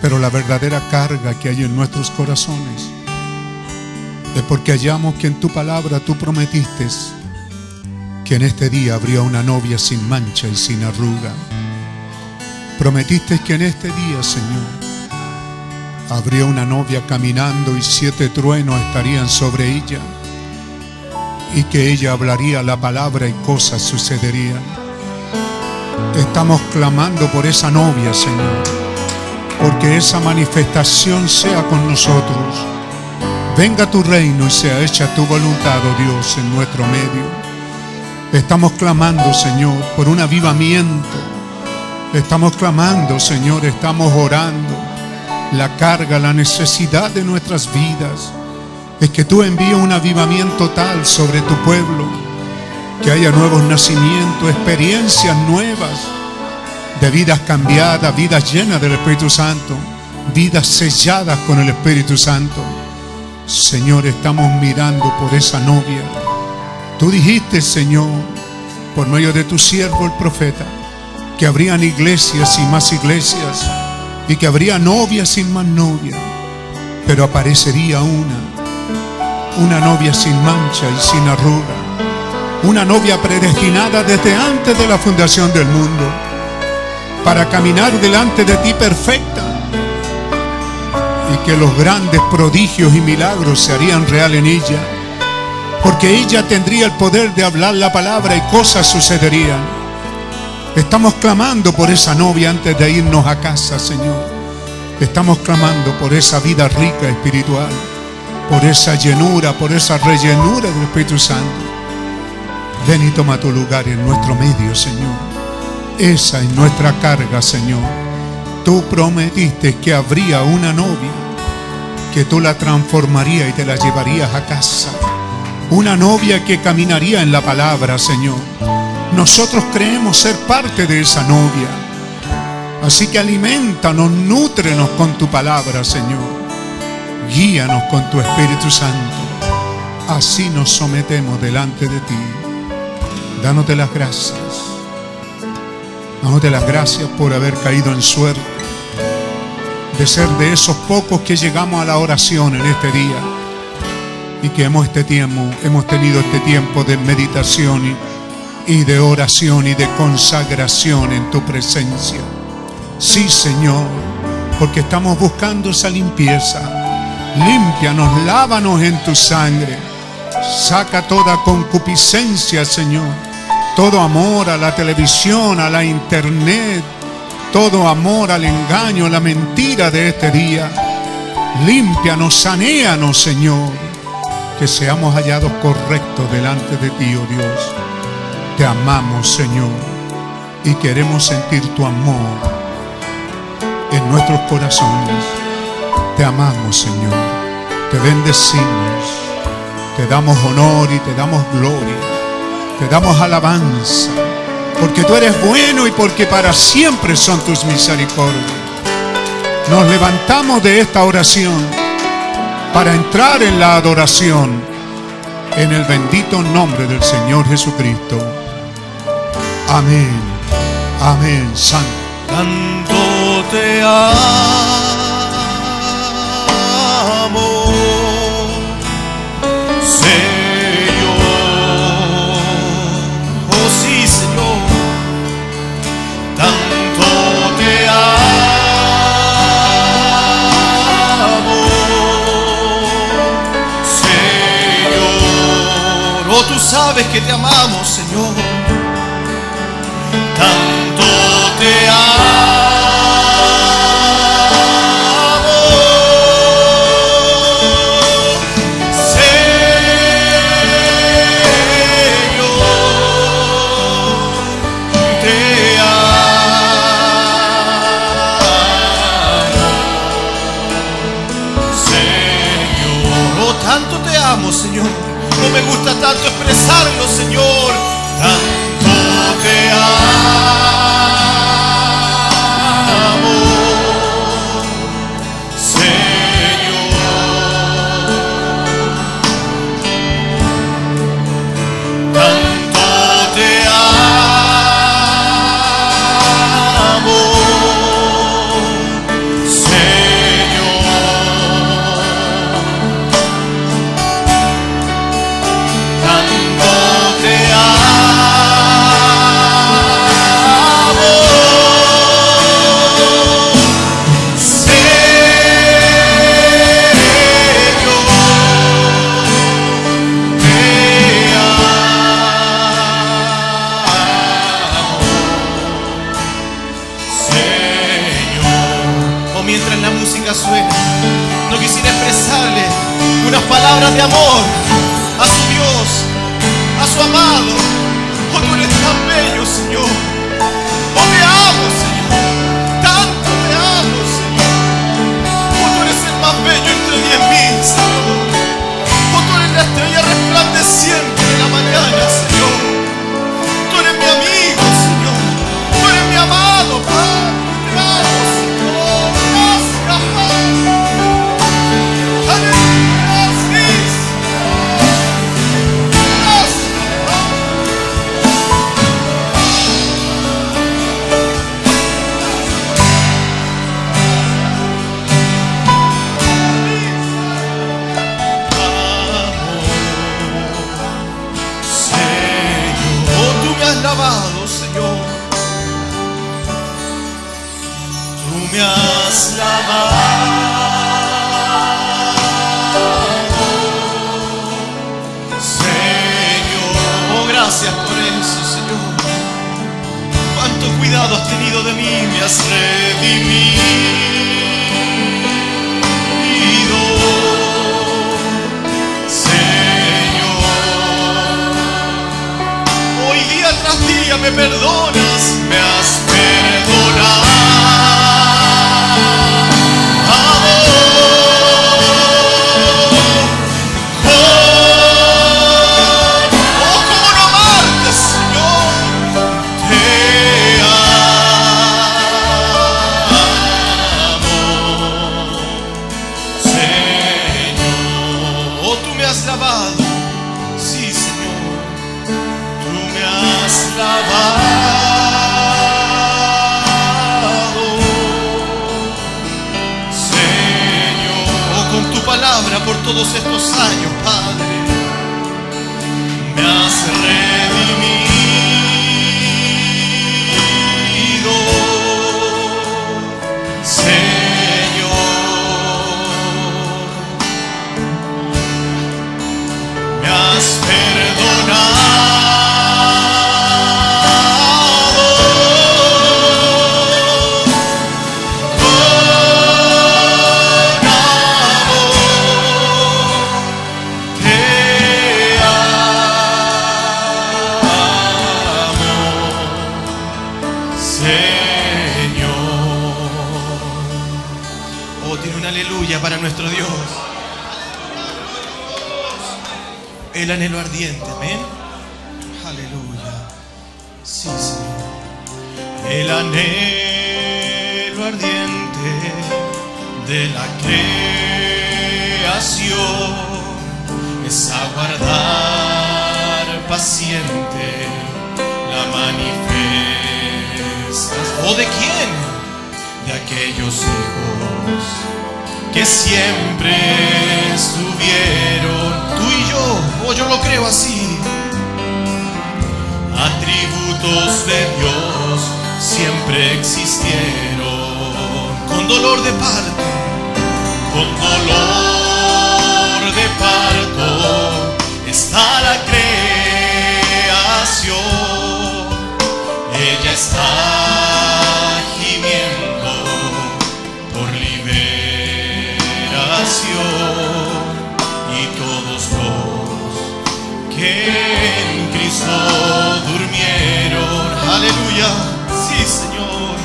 Pero la verdadera carga que hay en nuestros corazones es porque hallamos que en tu palabra tú prometiste que en este día habría una novia sin mancha y sin arruga. Prometiste que en este día, Señor, habría una novia caminando y 7 truenos estarían sobre ella, y que ella hablaría la palabra y cosas sucederían. Estamos clamando por esa novia, Señor, porque esa manifestación sea con nosotros. Venga tu reino y sea hecha tu voluntad, oh Dios, en nuestro medio. Estamos clamando, Señor, por un avivamiento. Estamos clamando, Señor, estamos orando. La carga, la necesidad de nuestras vidas es que tú envíes un avivamiento tal sobre tu pueblo, que haya nuevos nacimientos, experiencias nuevas, de vidas cambiadas, vidas llenas del Espíritu Santo, vidas selladas con el Espíritu Santo. Señor, estamos mirando por esa novia. Tú dijiste, Señor, por medio de tu siervo el profeta, que habrían iglesias y más iglesias, y que habría novias y más novias, pero aparecería una novia sin mancha y sin arruga, una novia predestinada desde antes de la fundación del mundo, para caminar delante de ti perfecta, y que los grandes prodigios y milagros se harían real en ella, porque ella tendría el poder de hablar la palabra y cosas sucederían. Estamos clamando por esa novia antes de irnos a casa, Señor. Estamos clamando por esa vida rica espiritual, por esa llenura, por esa rellenura del Espíritu Santo. Ven y toma tu lugar en nuestro medio, Señor. Esa es nuestra carga, Señor. Tú prometiste que habría una novia, que tú la transformarías y te la llevarías a casa. Una novia que caminaría en la palabra, Señor. Nosotros creemos ser parte de esa novia. Así que aliméntanos, nútrenos con tu palabra, Señor. Guíanos con tu Espíritu Santo. Así nos sometemos delante de ti. Dándote las gracias. Dándote las gracias por haber caído en suerte de ser de esos pocos que llegamos a la oración en este día, y que hemos tenido este tiempo de meditación y de oración y de consagración en tu presencia. Sí, Señor, porque estamos buscando esa limpieza. Límpianos, lávanos en tu sangre. Saca toda concupiscencia, Señor. Todo amor a la televisión, a la internet. Todo amor al engaño, a la mentira de este día. Límpianos, sanéanos, Señor. Que seamos hallados correctos delante de ti, oh Dios. Te amamos, Señor, y queremos sentir tu amor en nuestros corazones. Te amamos, Señor. Te bendecimos. Te damos honor y te damos gloria. Te damos alabanza, porque tú eres bueno y porque para siempre son tus misericordias. Nos levantamos de esta oración para entrar en la adoración en el bendito nombre del Señor Jesucristo. Amén. Amén. Santo. Tanto te amo, Señor. Oh sí, Señor. Tanto te amo, Señor. Oh, tú sabes que te amamos, Señor. Tanto te amo, Señor. Te amo, Señor. Oh, tanto te amo, Señor. No me gusta tanto expresarlo, Señor. Tanto te amo, Señor. Tanto te amo, Señor. mientras la música suena, no quisiera expresarle unas palabras de amor a su Dios, a su amado. Oh, tú eres tan bello, Señor. Oh, te amo, Señor. Tanto te amo, Señor. Oh, tú eres el más bello entre 10.000, Señor. Oh, tú eres la estrella resplandeciente de la mañana, Señor. Tú eres mi amigo, Señor. Tú eres mi amado, Padre. Te amo, Señor. Gracias, Padre. Aleluya, sí, Señor. Gracias, lavado, Señor. Tú me has lavado, Señor. Oh, gracias por eso, Señor. Cuánto cuidado has tenido de mí, me has redimido, Señor. Hoy día tras día me perdonas, me has perdonado. Oh, cómo no amarte, Señor. Te amo, Señor. Oh, tú me has lavado. Sí, Señor. Tú me has lavado, Señor. Oh, con tu palabra por todos estos años, Padre, me has redimido, Señor. Me has perdonado. Para nuestro Dios, el anhelo ardiente, amén. Aleluya. Sí, Señor. El anhelo ardiente de la creación es aguardar paciente la manifestación. ¿O de quién? De aquellos hijos que siempre estuvieron, tú y yo, o yo lo creo así, atributos de Dios siempre existieron, con dolor de parto, con dolor de parto, está la creación, ella está gimiendo por y todos los que en Cristo durmieron, aleluya, sí, Señor,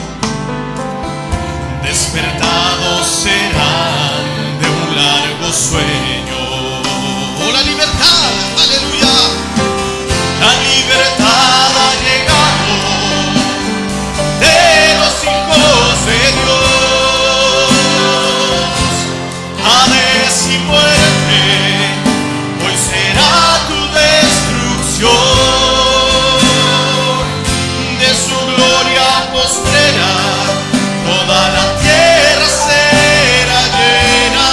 despertados serán de un largo sueño. Oh, la libertad, aleluya, la libertad ha llegado de los hijos de Dios. Hades y muerte, hoy será tu destrucción. De su gloria postrera, toda la tierra será llena.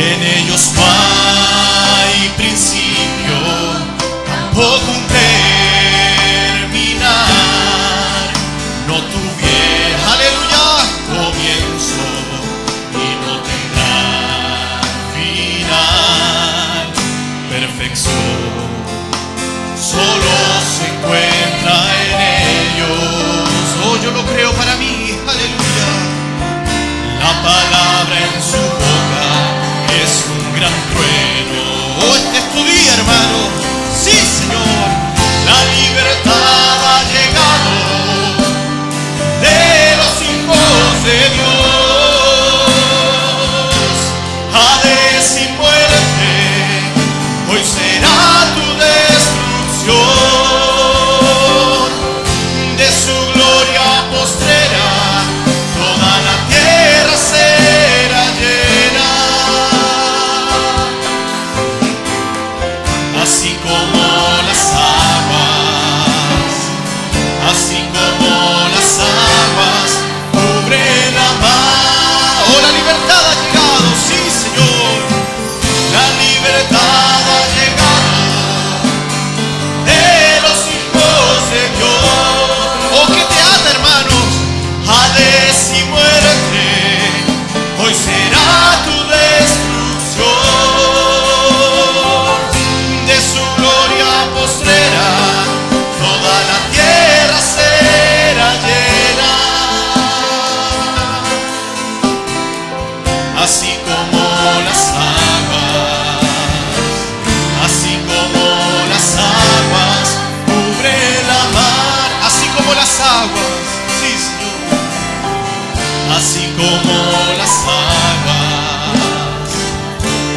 En ellos no hay principio, tampoco un terminar. No tuviera, aleluya, comienzo y no tendrá final. Perfección solo se encuentra en ellos. Oh, yo lo creo para mí, aleluya. La palabra en su boca es un gran trueno. Oh, este es tu día, hermano. Sí, Señor. La libertad ha llegado de los hijos de Dios. Hades y muerte, hoy será tu destrucción. De su gloria postrera, toda la tierra será llena. Así como las aguas, así como las aguas cubren la mar. Oh, la libertad ha llegado, sí, Señor. La libertad ha llegado de los hijos de Dios. Oh, que te ata, hermanos. Hades y muerte, hoy será tu destrucción. De su gloria postrera, toda la tierra será llena. Así como las aguas, así como las aguas cubren la mar. Así como las aguas, sí, Señor. Así como las aguas,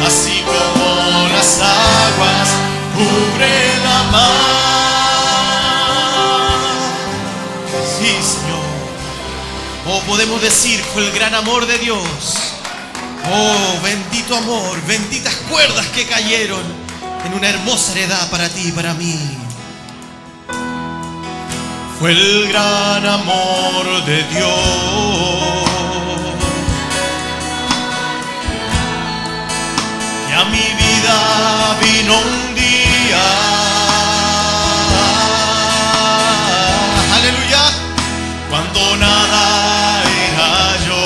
así como las aguas cubren la mar. Sí, Señor. Oh, podemos decir, fue el gran amor de Dios. Oh, bendito amor, benditas cuerdas que cayeron en una hermosa heredad para ti y para mí. Fue el gran amor de Dios que a mi vida vino un día. Aleluya. Cuando nada era yo.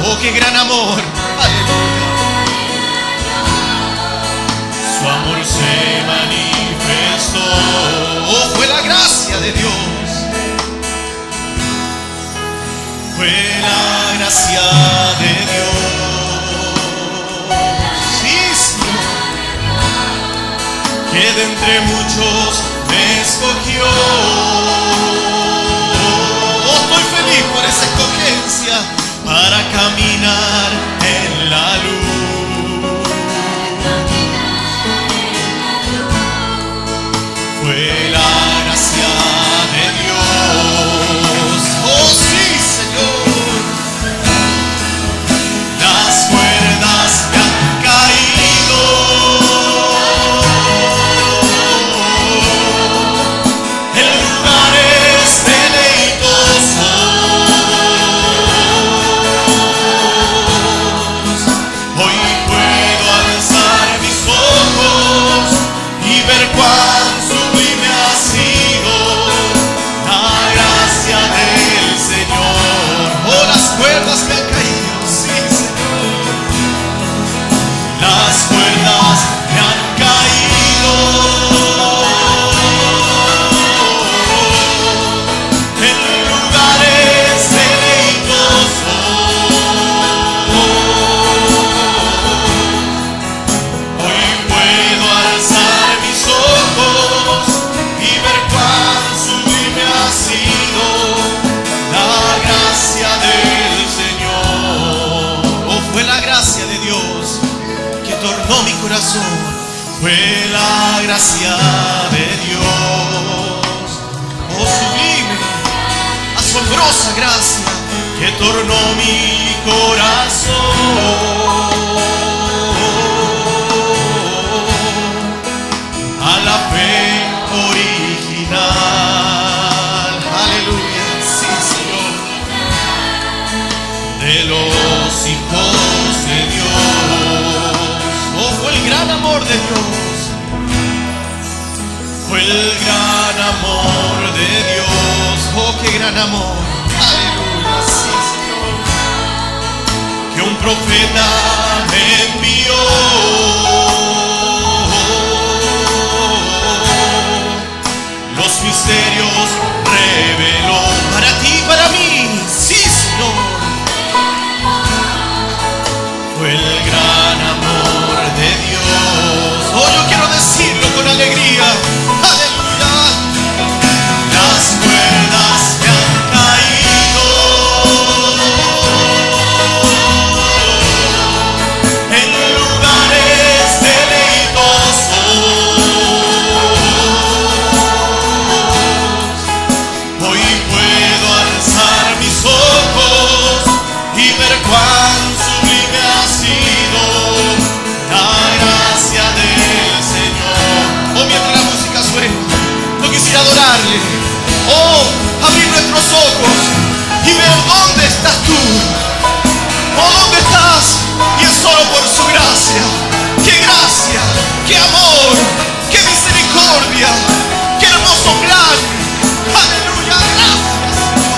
Oh, qué gran amor. Aleluya. Su amor se manifestó. Oh, fue la gracia de Dios. Fue la gracia de Dios. Sí, Señor. Que de entre muchos me escogió. Oh, estoy feliz por esa escogencia para caminar en la luz. Fue la gracia de Dios. Oh, sí, Señor. Las cuerdas me han caído. En lugares deleitosos. Hoy puedo alzar mis ojos y ver cuán sublime ha sido la gracia del Señor. Oh, las cuerdas me han caído, sí, Señor. Las cuerdas me han caído. En lugares deleitosos. Hoy puedo alzar mis ojos y ver cuán sublime ha sido la gracia del Señor. Oh, fue la gracia de Dios que tornó mi corazón. Fue la gracia de Dios. Oh, sublime, asombrosa gracia que tornó mi corazón a la fe original. Aleluya, sí, Señor. De los hijos de Dios. amor de Dios. Fue el gran amor de Dios. Oh, qué gran amor. Aleluya, sí, Señor. Que un profeta me envió. Los misterios reveló para ti y para mí. Sí, Señor. Fue el gran amor de Dios. Oh, yo quiero decirlo con alegría. Aleluya. Las cuerdas que han caído en lugares deleitosos, hoy puedo alzar mis ojos y ver cuán sublime ha sido la gracia del Señor. Oh, mientras la música suena, yo quisiera adorarle. Oh, abrir nuestros ojos y ver dónde estás tú. Oh, dónde estás. Y es solo por su gracia. ¡Qué gracia! ¡Qué amor! ¡Qué misericordia! ¡Qué hermoso plan! ¡Aleluya! ¡Gracias, Señor!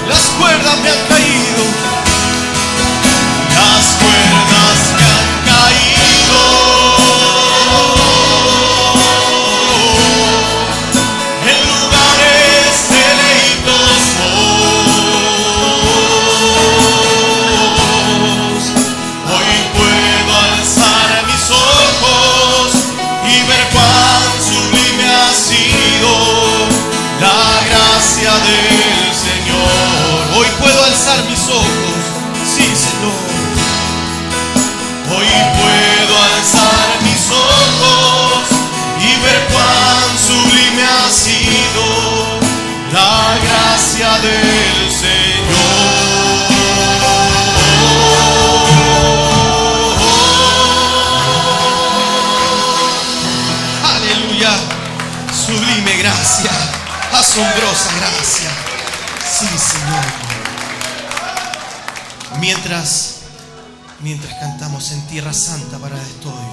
Las cuerdas me han caído. Las cuerdas me han caído en lugares deleitosos. Hoy puedo alzar mis ojos y ver cuán sublime ha sido la gracia del Señor. Hoy puedo alzar mis ojos, sí, Señor. Hoy puedo alzar mis ojos y ver cuán sublime ha sido la gracia del Señor. Aleluya. Sublime gracia. Asombrosa gracia. Sí, Señor. Mientras cantamos En Tierra Santa para estoy,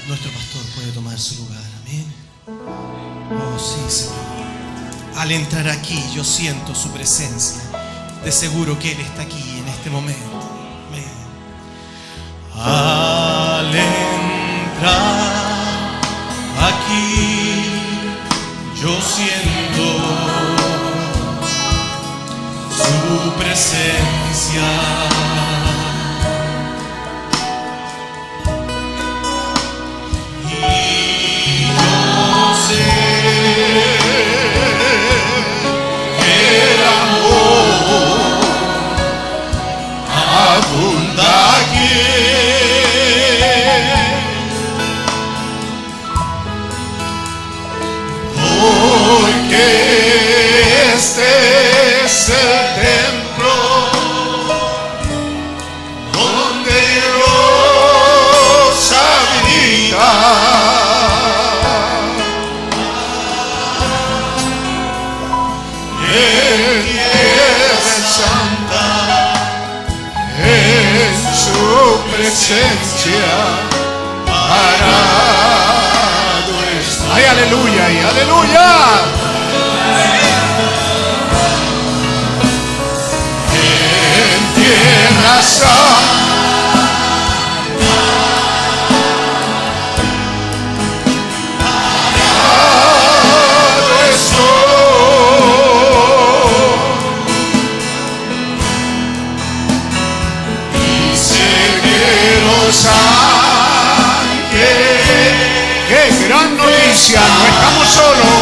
nuestro pastor puede tomar su lugar. Amén. Oh, sí, Señor. Al entrar aquí yo siento su presencia. De seguro que Él está aquí en este momento. Amén. Al entrar aquí yo siento su presencia. Y yo sé que el amor abunda aquí. Hoy que este es el templo donde Dios habita. En Tierra Santa, en su presencia parado está. ¡Ay, aleluya! ¡Y aleluya! Tierra Santa, parado estoy, y sé que los ángeles. ¡Qué gran noticia! No estamos solos.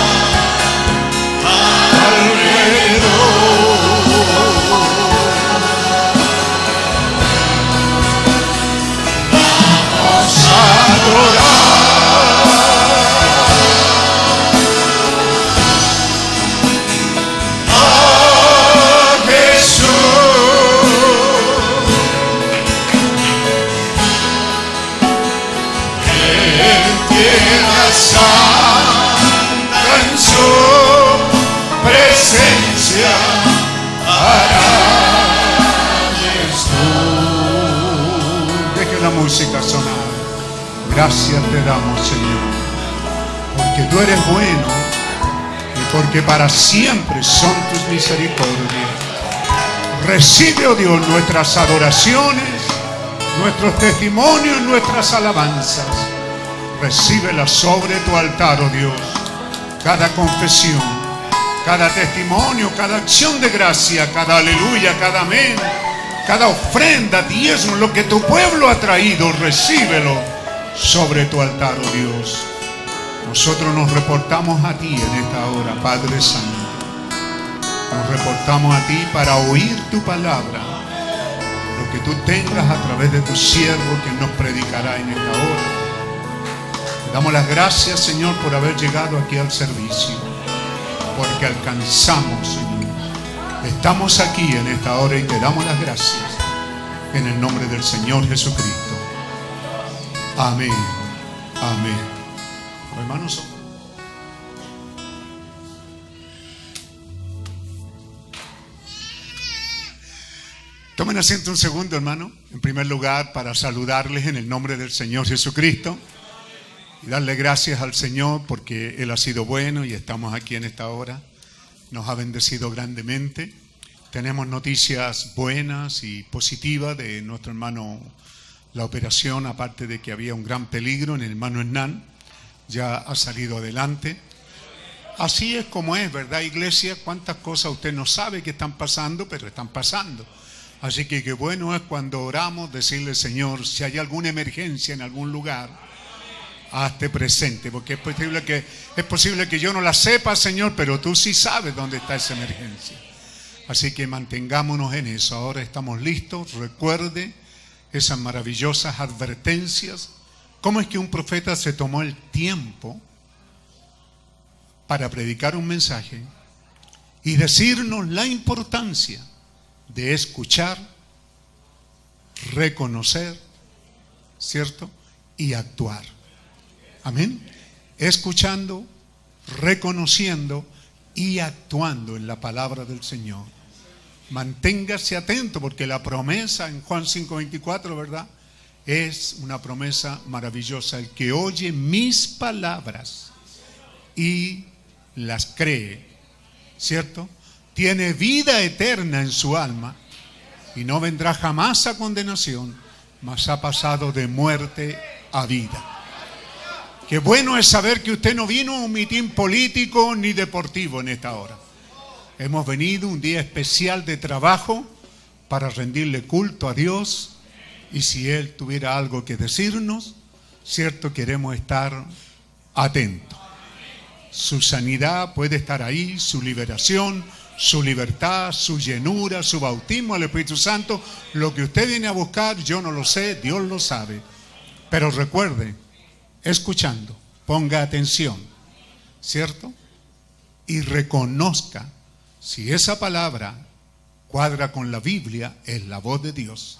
Tierra Santa. música sonar. Gracias te damos, Señor, porque tú eres bueno y porque para siempre son tus misericordias. Recibe, oh Dios, nuestras adoraciones, nuestros testimonios, nuestras alabanzas. Recíbelas sobre tu altar, oh Dios. Cada confesión, cada testimonio, cada acción de gracia, cada aleluya, cada amén, cada ofrenda, diezmo, lo que tu pueblo ha traído, recíbelo sobre tu altar, oh Dios. Nosotros nos reportamos a ti en esta hora, Padre Santo. Nos reportamos a ti para oír tu palabra, lo que tú tengas a través de tu siervo que nos predicará en esta hora. Te damos las gracias, Señor, por haber llegado aquí al servicio, porque alcanzamos, Señor. Estamos aquí en esta hora y te damos las gracias en el nombre del Señor Jesucristo. Amén. Amén. Hermanos, tomen asiento un segundo, hermano. En primer lugar, para saludarles en el nombre del Señor Jesucristo y darle gracias al Señor porque Él ha sido bueno y estamos aquí en esta hora. Nos ha bendecido grandemente. Tenemos noticias buenas y positivas de nuestro hermano. La operación, aparte de que había un gran peligro en el hermano Hernán, ya ha salido adelante. Así es como es, ¿verdad, iglesia? Cuántas cosas usted no sabe que están pasando, pero están pasando. Así que qué bueno es cuando oramos decirle, Señor, si hay alguna emergencia en algún lugar, hazte presente, porque es posible que yo no la sepa, Señor, pero tú sí sabes dónde está esa emergencia. Así que mantengámonos en eso. Ahora estamos listos. Recuerde esas maravillosas advertencias. ¿Cómo es que un profeta se tomó el tiempo para predicar un mensaje y decirnos la importancia de escuchar, reconocer, ¿cierto? Y actuar. Amén. Escuchando, reconociendo y actuando en la palabra del Señor. Manténgase atento porque la promesa en Juan 5:24, ¿verdad? Es una promesa maravillosa. El que oye mis palabras y las cree, ¿cierto? Tiene vida eterna en su alma y no vendrá jamás a condenación, mas ha pasado de muerte a vida. Qué bueno es saber que usted no vino a un mitin político ni deportivo en esta hora. Hemos venido un día especial de trabajo para rendirle culto a Dios. Y si Él tuviera algo que decirnos, cierto, queremos estar atentos. Su sanidad puede estar ahí, su liberación, su libertad, su llenura, su bautismo al Espíritu Santo. Lo que usted viene a buscar, yo no lo sé, Dios lo sabe. Pero recuerde, escuchando, ponga atención, ¿cierto? Y reconozca si esa palabra cuadra con la Biblia, es la voz de Dios.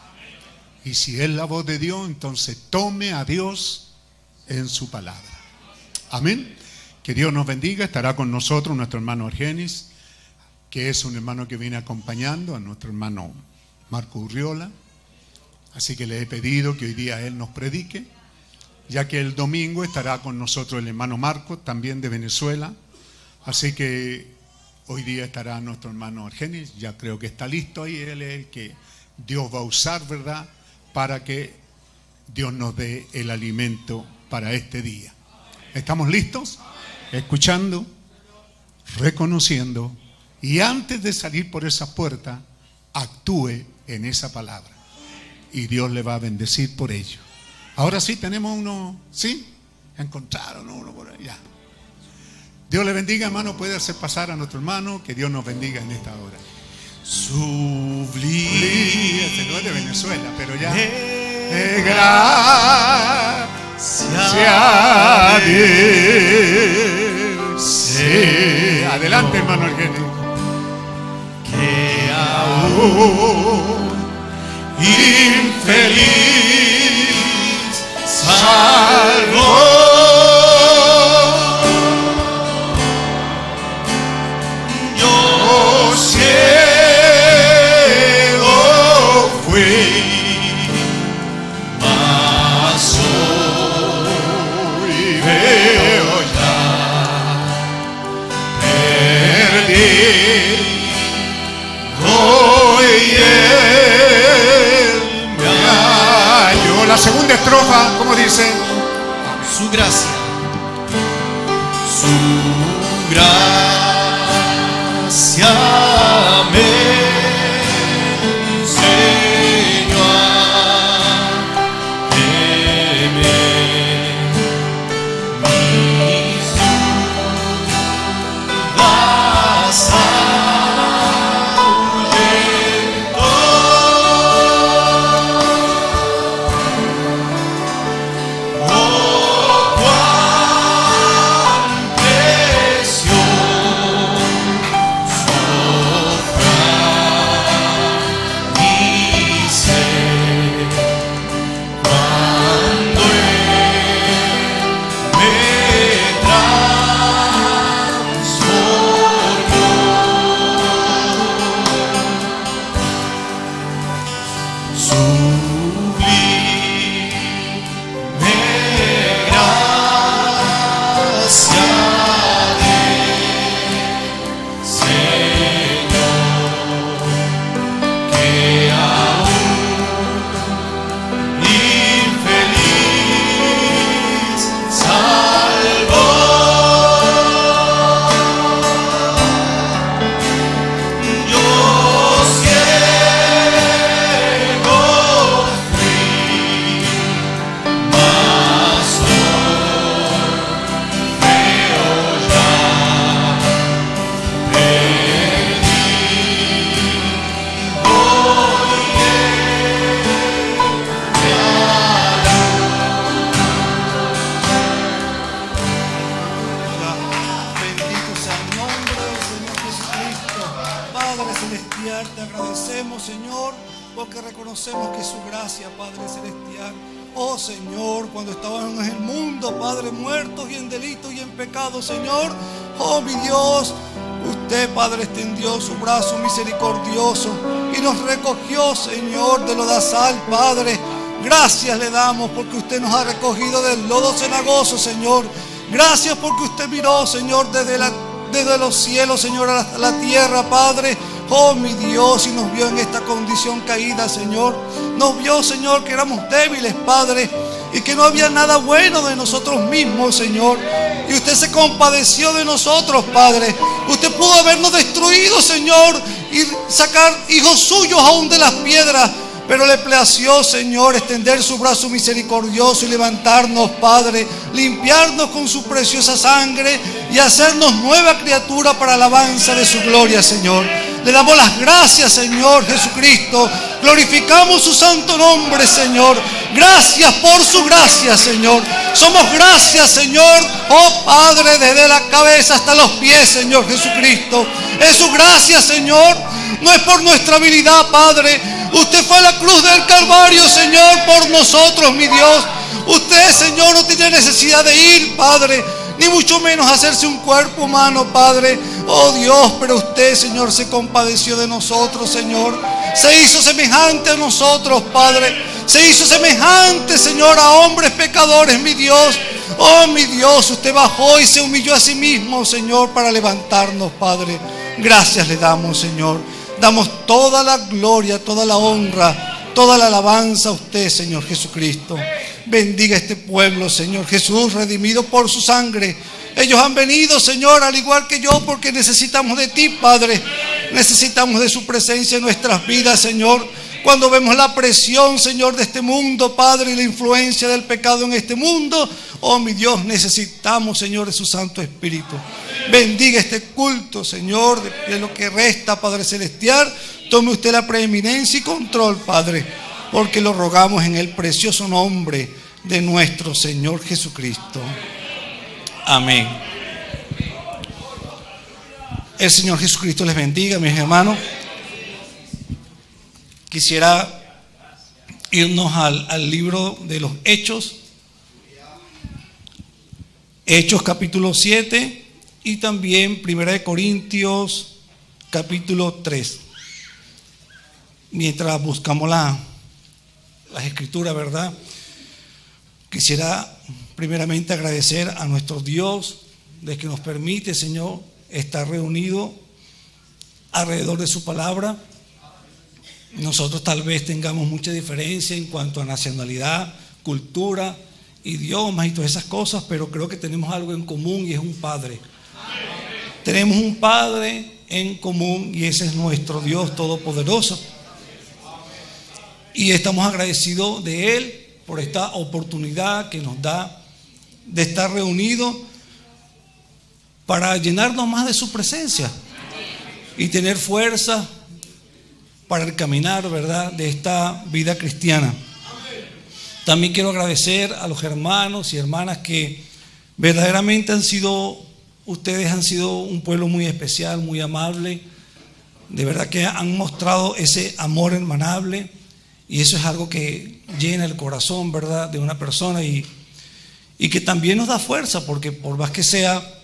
Y si es la voz de Dios, entonces tome a Dios en su palabra. Amén. Que Dios nos bendiga. Estará con nosotros nuestro hermano Argenis, que es un hermano que viene acompañando a nuestro hermano Marco Urriola. Así que le he pedido que hoy día él nos predique, ya que el domingo estará con nosotros el hermano Marco, también de Venezuela. Así que hoy día estará nuestro hermano Argenis. Ya creo que está listo ahí. Él es el que Dios va a usar, ¿verdad?, para que Dios nos dé el alimento para este día. ¿Estamos listos? Escuchando, reconociendo, y antes de salir por esa puerta, actúe en esa palabra. Y Dios le va a bendecir por ello. Ahora sí tenemos uno, ¿sí? Encontraron uno por allá. Dios le bendiga, hermano. Puede hacer pasar a nuestro hermano. Que Dios nos bendiga en esta hora. Sublime. Este no es de Venezuela, pero ya. Gracias. Sí. Adelante, hermano Argenis. Que aún infeliz salvo. Ciego fui, mas segunda estrofa, ¿cómo dice? Su gracia. Su gracia me enseñó a temer mis dudas ahuyentó. Oh, cuán precioso mi ser cuando Él me transformó. Sublime gracia del Señor, que aún infeliz salvó. Yo ciego fui, mas hoy veo ya, Bendito sea el nombre del Señor Jesucristo. Padre celestial, te agradecemos, Señor, porque reconocemos que es su gracia, Padre celestial. Oh Señor, cuando estábamos en el mundo, Padre, muertos y en delitos y en pecado, Señor, oh mi Dios, usted, Padre, extendió su brazo misericordioso y nos recogió, Señor, de lodazal, Padre. Gracias le damos porque usted nos ha recogido del lodo cenagoso, Señor. Gracias porque usted miró, Señor, desde los cielos, Señor, hasta la tierra, Padre. Oh, mi Dios, y nos vio en esta condición caída, Señor. Nos vio, Señor, que éramos débiles, Padre, y que no había nada bueno de nosotros mismos, Señor. Y usted se compadeció de nosotros, Padre. Usted pudo habernos destruido, Señor, y sacar hijos suyos aún de las piedras. Pero le plació, Señor, extender su brazo misericordioso y levantarnos, Padre, limpiarnos con su preciosa sangre y hacernos nueva criatura para alabanza de su gloria, Señor. Le damos las gracias, Señor Jesucristo. Glorificamos su santo nombre, Señor. Gracias por su gracia, Señor. Somos gracias, Señor. Oh Padre, desde la cabeza hasta los pies, Señor Jesucristo. Es su gracia, Señor. No es por nuestra habilidad, Padre. Usted fue a la cruz del Calvario, Señor, por nosotros, mi Dios. Usted, Señor, no tiene necesidad de ir, Padre, ni mucho menos hacerse un cuerpo humano, Padre. Oh Dios, pero usted, Señor, se compadeció de nosotros, Señor. Se hizo semejante a nosotros, Padre. Se hizo semejante, Señor, a hombres pecadores, mi Dios. Oh, mi Dios, usted bajó y se humilló a sí mismo, Señor, para levantarnos, Padre. Gracias le damos, Señor. Damos toda la gloria, toda la honra, toda la alabanza a usted, Señor Jesucristo. Bendiga este pueblo, Señor Jesús, redimido por su sangre. Ellos han venido, Señor, al igual que yo, porque necesitamos de ti, Padre. Necesitamos de su presencia en nuestras vidas, Señor. Cuando vemos la presión, Señor, de este mundo, Padre, y la influencia del pecado en este mundo, oh mi Dios, necesitamos, Señor, de su Santo Espíritu. Bendiga este culto, Señor, de lo que resta, Padre Celestial. Tome usted la preeminencia y control, Padre, porque lo rogamos en el precioso nombre de nuestro Señor Jesucristo. Amén. El Señor Jesucristo les bendiga, mis hermanos. Quisiera irnos al libro de los Hechos. Hechos capítulo 7 y también 1 Corintios capítulo 3. Mientras buscamos las escrituras, ¿verdad? Quisiera primeramente agradecer a nuestro Dios de que nos permite, Señor, estar reunidos alrededor de su palabra. Nosotros tal vez tengamos mucha diferencia en cuanto a nacionalidad, cultura, idiomas y todas esas cosas, pero creo que tenemos algo en común y es un Padre. Tenemos un Padre en común y ese es nuestro Dios Todopoderoso. Y estamos agradecidos de Él por esta oportunidad que nos da de estar reunidos para llenarnos más de su presencia y tener fuerza para el caminar, ¿verdad?, de esta vida cristiana. También quiero agradecer a los hermanos y hermanas que verdaderamente ustedes han sido un pueblo muy especial, muy amable. De verdad que han mostrado ese amor hermanable y eso es algo que llena el corazón, ¿verdad?, de una persona y que también nos da fuerza, porque por más que sea,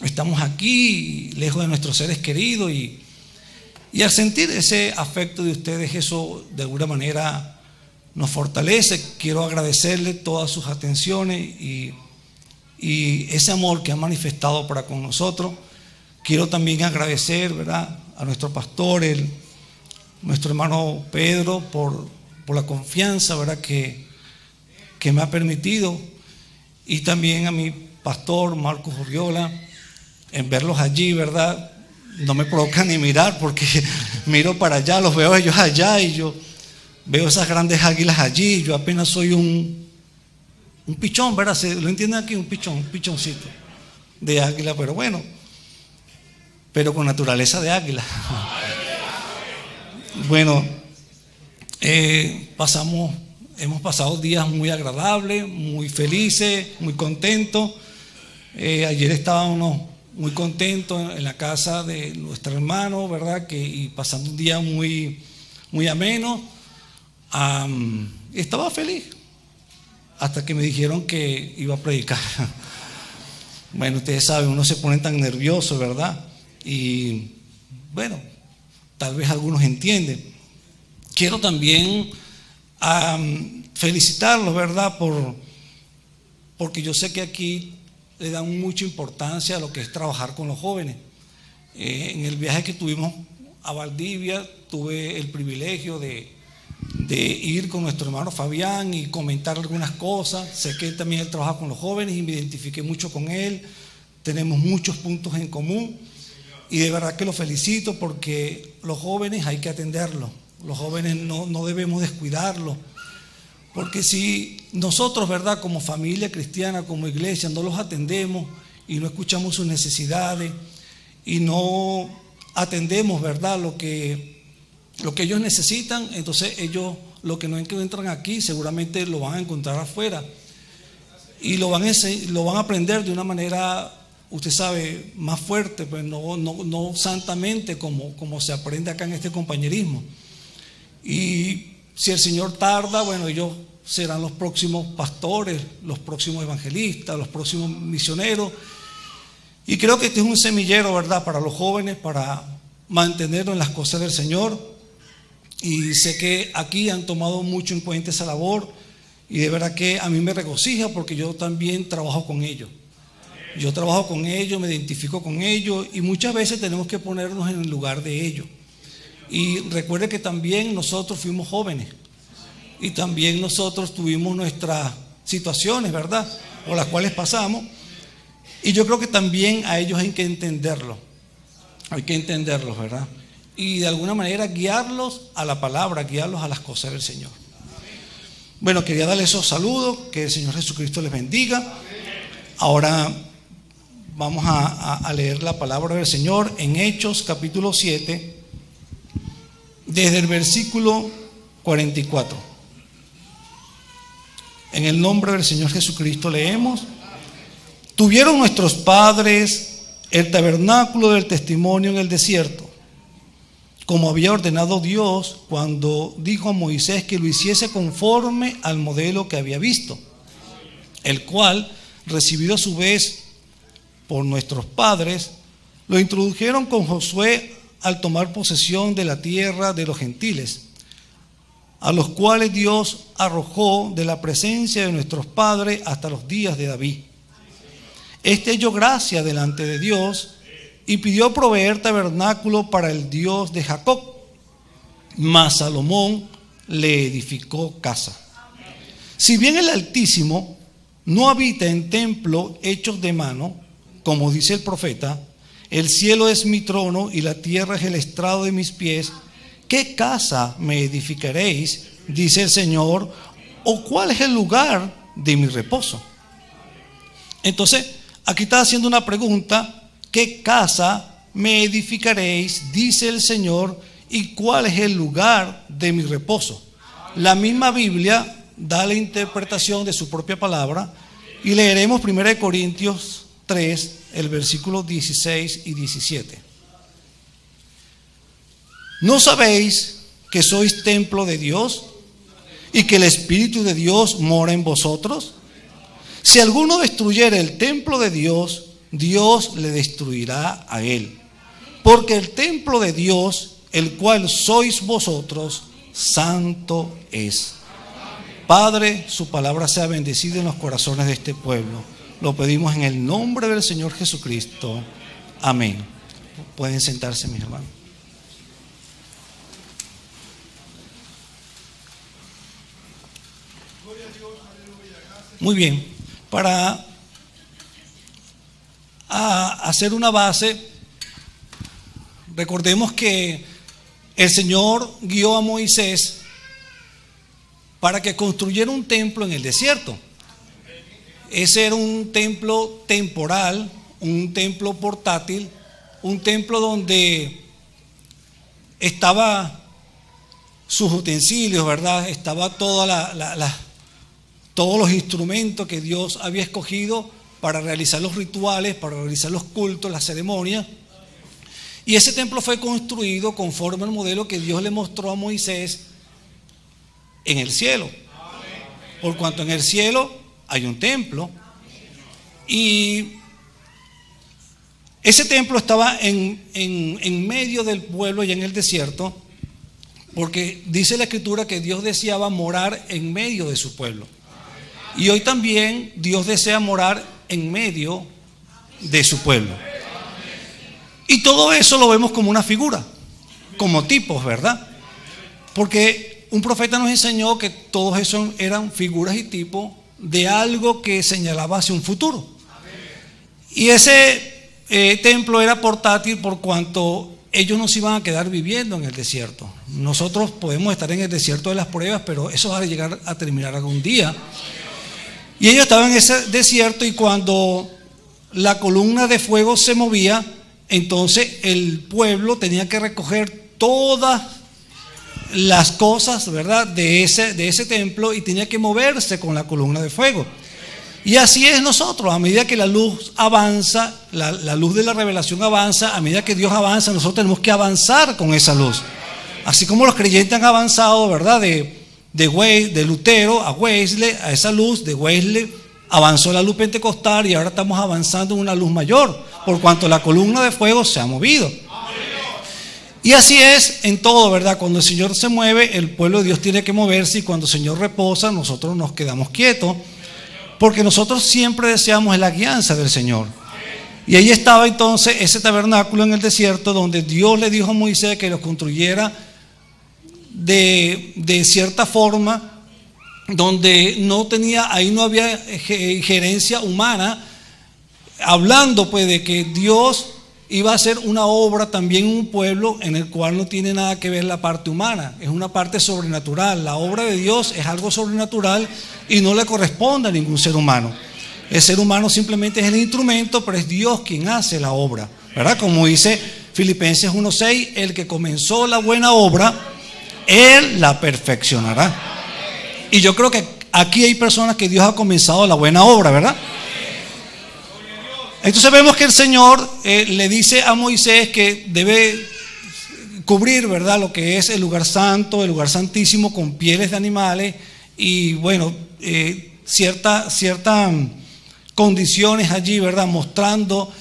estamos aquí lejos de nuestros seres queridos y al sentir ese afecto de ustedes, eso de alguna manera nos fortalece. Quiero agradecerle todas sus atenciones y ese amor que han manifestado para con nosotros. Quiero también agradecer, ¿verdad?, a nuestro pastor, nuestro hermano Pedro, por la confianza, ¿verdad?, que me ha permitido, y también a mi pastor Marcos Urriola, en verlos allí, ¿verdad? No me provoca ni mirar porque miro para allá, los veo ellos allá y yo veo esas grandes águilas allí. Yo apenas soy un pichón, ¿verdad? ¿Lo entienden aquí? Un pichoncito de águila, pero bueno, pero con naturaleza de águila. Bueno, hemos pasado días muy agradables, muy felices, muy contentos. Ayer estábamos muy contentos en la casa de nuestro hermano, ¿verdad? Y pasando un día muy, muy ameno. Estaba feliz hasta que me dijeron que iba a predicar. Bueno, ustedes saben, uno se pone tan nervioso, ¿verdad? Y bueno, tal vez algunos entienden. Quiero también felicitarlos, ¿verdad? Porque yo sé que aquí le dan mucha importancia a lo que es trabajar con los jóvenes. En el viaje que tuvimos a Valdivia, tuve el privilegio de ir con nuestro hermano Fabián y comentar algunas cosas. Sé que él también trabaja con los jóvenes y me identifiqué mucho con él. Tenemos muchos puntos en común y de verdad que lo felicito, porque los jóvenes hay que atenderlos. Los jóvenes no debemos descuidarlos, porque si nosotros, ¿verdad?, como familia cristiana, como iglesia, no los atendemos y no escuchamos sus necesidades y no atendemos, ¿verdad?, lo que ellos necesitan, entonces ellos lo que no encuentran aquí seguramente lo van a encontrar afuera y lo van a aprender de una manera, usted sabe, más fuerte, pues no santamente como se aprende acá en este compañerismo. Y si el Señor tarda, bueno, ellos serán los próximos pastores, los próximos evangelistas, los próximos misioneros. Y creo que este es un semillero, ¿verdad?, para los jóvenes, para mantenerlos en las cosas del Señor. Y sé que aquí han tomado mucho en cuenta esa labor y de verdad que a mí me regocija, porque yo también trabajo con ellos. Yo trabajo con ellos, me identifico con ellos y muchas veces tenemos que ponernos en el lugar de ellos. Y recuerde que también nosotros fuimos jóvenes y también nosotros tuvimos nuestras situaciones, ¿verdad?, por las cuales pasamos, y yo creo que también a ellos hay que entenderlos, ¿verdad?, y de alguna manera guiarlos a la palabra, guiarlos a las cosas del Señor. Bueno, quería darles esos saludos, que el Señor Jesucristo les bendiga. Ahora vamos a leer la palabra del Señor en Hechos capítulo 7, desde el versículo 44. En el nombre del Señor Jesucristo leemos: tuvieron nuestros padres el tabernáculo del testimonio en el desierto, como había ordenado Dios cuando dijo a Moisés que lo hiciese conforme al modelo que había visto, el cual, recibido a su vez por nuestros padres, lo introdujeron con Josué al tomar posesión de la tierra de los gentiles, a los cuales Dios arrojó de la presencia de nuestros padres hasta los días de David. Este halló gracia delante de Dios y pidió proveer tabernáculo para el Dios de Jacob, mas Salomón le edificó casa. Si bien el Altísimo no habita en templos hechos de mano, como dice el profeta, el cielo es mi trono y la tierra es el estrado de mis pies, ¿qué casa me edificaréis? Dice el Señor, ¿o cuál es el lugar de mi reposo? Entonces, aquí está haciendo una pregunta: ¿qué casa me edificaréis? Dice el Señor, ¿y cuál es el lugar de mi reposo? La misma Biblia da la interpretación de su propia palabra y leeremos 1 Corintios 3, el versículo 16 y 17. ¿No sabéis que sois templo de Dios y que el Espíritu de Dios mora en vosotros? Si alguno destruyere el templo de Dios, Dios le destruirá a él. Porque el templo de Dios, el cual sois vosotros, santo es. Padre, su palabra sea bendecida en los corazones de este pueblo. Lo pedimos en el nombre del Señor Jesucristo. Amén. Pueden sentarse, mis hermanos. Muy bien. Para hacer una base, recordemos que el Señor guió a Moisés para que construyera un templo en el desierto. Ese era un templo temporal, un templo portátil, un templo donde estaba sus utensilios, ¿verdad? Estaba todos los instrumentos que Dios había escogido para realizar los rituales, para realizar los cultos, las ceremonias. Y ese templo fue construido conforme al modelo que Dios le mostró a Moisés en el cielo. Por cuanto en el cielo hay un templo. Y ese templo estaba en medio del pueblo y en el desierto, porque dice la Escritura que Dios deseaba morar en medio de su pueblo. Y hoy también Dios desea morar en medio de su pueblo. Y todo eso lo vemos como una figura, como tipos, ¿verdad? Porque un profeta nos enseñó que todos esos eran figuras y tipos de algo que señalaba hacia un futuro. Y ese templo era portátil por cuanto ellos no se iban a quedar viviendo en el desierto. Nosotros podemos estar en el desierto de las pruebas, pero eso va a llegar a terminar algún día. Y ellos estaban en ese desierto, y cuando la columna de fuego se movía, entonces el pueblo tenía que recoger todas las cosas, ¿verdad?, de ese templo, y tenía que moverse con la columna de fuego. Y así es nosotros, a medida que la luz avanza, la luz de la revelación avanza, a medida que Dios avanza, nosotros tenemos que avanzar con esa luz. Así como los creyentes han avanzado, ¿verdad?, de Lutero a Wesley, a esa luz de Wesley avanzó la luz pentecostal, y ahora estamos avanzando en una luz mayor, por cuanto la columna de fuego se ha movido. Y así es en todo, ¿verdad? Cuando el Señor se mueve, el pueblo de Dios tiene que moverse, y cuando el Señor reposa, nosotros nos quedamos quietos, porque nosotros siempre deseamos la guianza del Señor. Y ahí estaba entonces ese tabernáculo en el desierto, donde Dios le dijo a Moisés que lo construyera de cierta forma, donde ahí no había injerencia humana, hablando pues de que Dios iba a hacer una obra también en un pueblo en el cual no tiene nada que ver la parte humana, es una parte sobrenatural. La obra de Dios es algo sobrenatural y no le corresponde a ningún ser humano. El ser humano simplemente es el instrumento, pero es Dios quien hace la obra, ¿verdad? Como dice Filipenses 1:6, el que comenzó la buena obra, Él la perfeccionará. Y yo creo que aquí hay personas que Dios ha comenzado la buena obra, ¿verdad? Entonces vemos que el Señor le dice a Moisés que debe cubrir, ¿verdad?, lo que es el lugar santo, el lugar santísimo, con pieles de animales, y bueno, ciertas condiciones allí, ¿verdad?, mostrando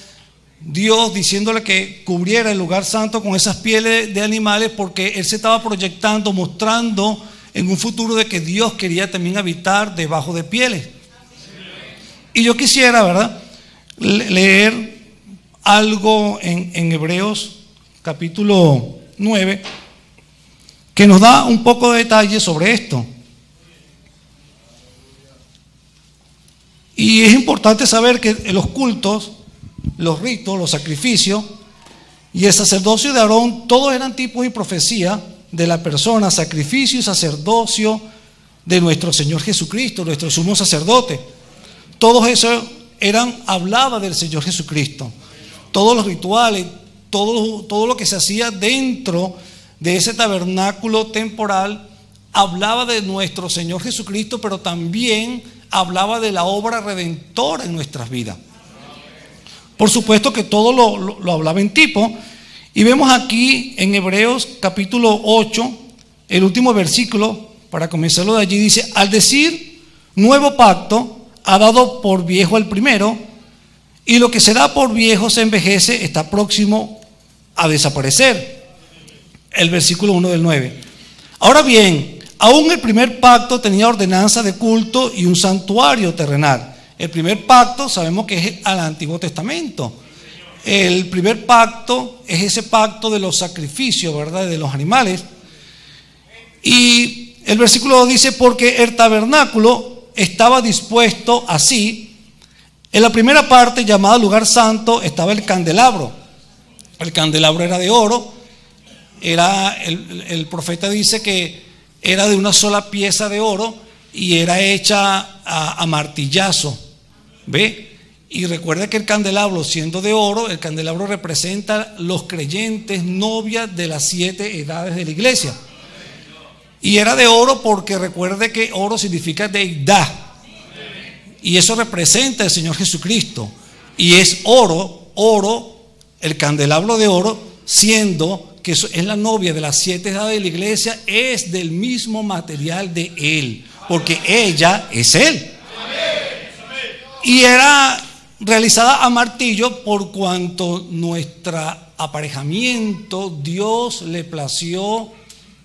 Dios, diciéndole que cubriera el lugar santo con esas pieles de animales, porque Él se estaba proyectando, mostrando en un futuro de que Dios quería también habitar debajo de pieles. Y yo quisiera, ¿verdad?, leer algo en Hebreos capítulo 9 que nos da un poco de detalle sobre esto. Y es importante saber que los cultos, los ritos, los sacrificios y el sacerdocio de Aarón, todos eran tipos y profecía de la persona, sacrificio y sacerdocio de nuestro Señor Jesucristo, nuestro sumo sacerdote. Todos esos hablaba del Señor Jesucristo. Todos los rituales, todo lo que se hacía dentro de ese tabernáculo temporal hablaba de nuestro Señor Jesucristo, pero también hablaba de la obra redentora en nuestras vidas. Por supuesto que todo lo hablaba en tipo. Y vemos aquí en Hebreos capítulo 8, el último versículo, para comenzarlo de allí, dice: al decir nuevo pacto, ha dado por viejo el primero, y lo que se da por viejo se envejece, está próximo a desaparecer. El versículo 1 del 9. Ahora bien, aún el primer pacto tenía ordenanza de culto y un santuario terrenal. El primer pacto sabemos que es al Antiguo Testamento. El primer pacto es ese pacto de los sacrificios, ¿verdad?, de los animales. Y el versículo 2 dice: porque el tabernáculo estaba dispuesto así. En la primera parte, llamada lugar santo, estaba el candelabro. El candelabro era de oro. El profeta dice que era de una sola pieza de oro y era hecha a martillazo. ¿Ve? Y recuerda que el candelabro, siendo de oro, el candelabro representa los creyentes, novias de las 7 edades de la iglesia. Y era de oro porque recuerde que oro significa deidad. Y eso representa al Señor Jesucristo. Y es oro, el candelabro de oro, siendo que es la novia de las 7 edades de la iglesia, es del mismo material de Él, porque ella es Él. Y era realizada a martillo por cuanto nuestro aparejamiento Dios le plació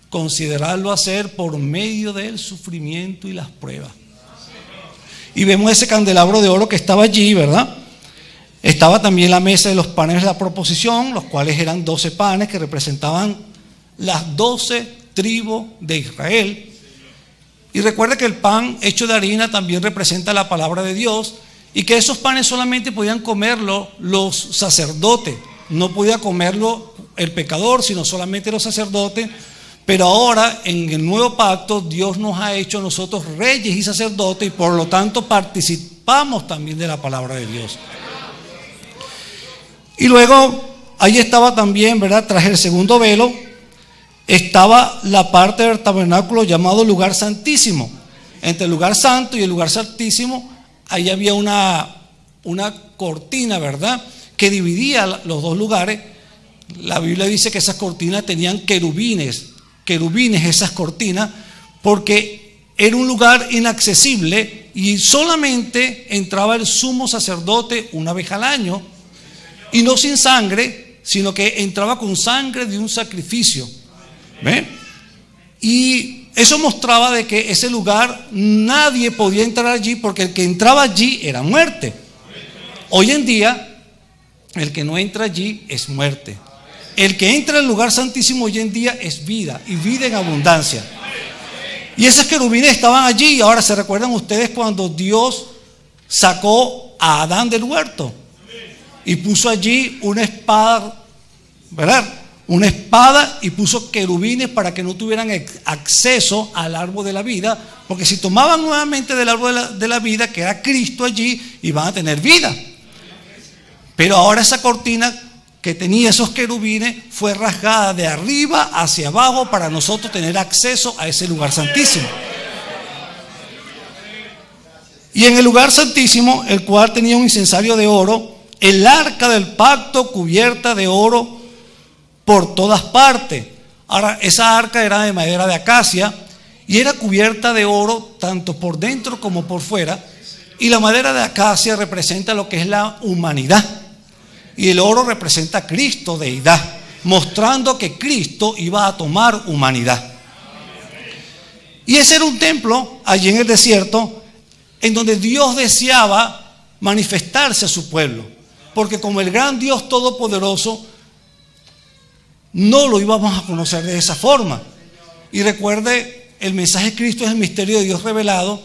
considerarlo hacer por medio del sufrimiento y las pruebas. Y vemos ese candelabro de oro que estaba allí, ¿verdad? Estaba también la mesa de los panes de la proposición, los cuales eran 12 panes que representaban las 12 tribus de Israel. Y recuerda que el pan hecho de harina también representa la palabra de Dios, y que esos panes solamente podían comerlo los sacerdotes, no podía comerlo el pecador, sino solamente los sacerdotes. Pero ahora en el nuevo pacto Dios nos ha hecho a nosotros reyes y sacerdotes, y por lo tanto participamos también de la palabra de Dios. Y luego ahí estaba también, ¿verdad?, tras el segundo velo estaba la parte del tabernáculo llamado lugar santísimo. Entre el lugar santo y el lugar santísimo ahí había una cortina, ¿verdad?, que dividía los dos lugares. La Biblia dice que esas cortinas tenían querubines esas cortinas, porque era un lugar inaccesible y solamente entraba el sumo sacerdote una vez al año, y no sin sangre, sino que entraba con sangre de un sacrificio. ¿Ve? Y eso mostraba de que ese lugar nadie podía entrar allí, porque el que entraba allí era muerte. Hoy en día el que no entra allí es muerte. El que entra en el lugar santísimo hoy en día es vida, y vida en abundancia. Y esos querubines estaban allí. Y ahora, ¿se recuerdan ustedes cuando Dios sacó a Adán del huerto y puso allí una espada, ¿verdad?, una espada, y puso querubines para que no tuvieran acceso al árbol de la vida, porque si tomaban nuevamente del árbol de la vida, que era Cristo allí, iban a tener vida. Pero ahora esa cortina que tenía esos querubines fue rasgada de arriba hacia abajo para nosotros tener acceso a ese lugar santísimo. Y en el lugar santísimo, el cual tenía un incensario de oro, el arca del pacto cubierta de oro por todas partes. Ahora, esa arca era de madera de acacia y era cubierta de oro tanto por dentro como por fuera. Y la madera de acacia representa lo que es la humanidad, y el oro representa a Cristo, deidad, mostrando que Cristo iba a tomar humanidad. Y ese era un templo allí en el desierto, en donde Dios deseaba manifestarse a su pueblo, porque como el gran Dios todopoderoso no lo íbamos a conocer de esa forma. Y recuerde, el mensaje de Cristo es el misterio de Dios revelado,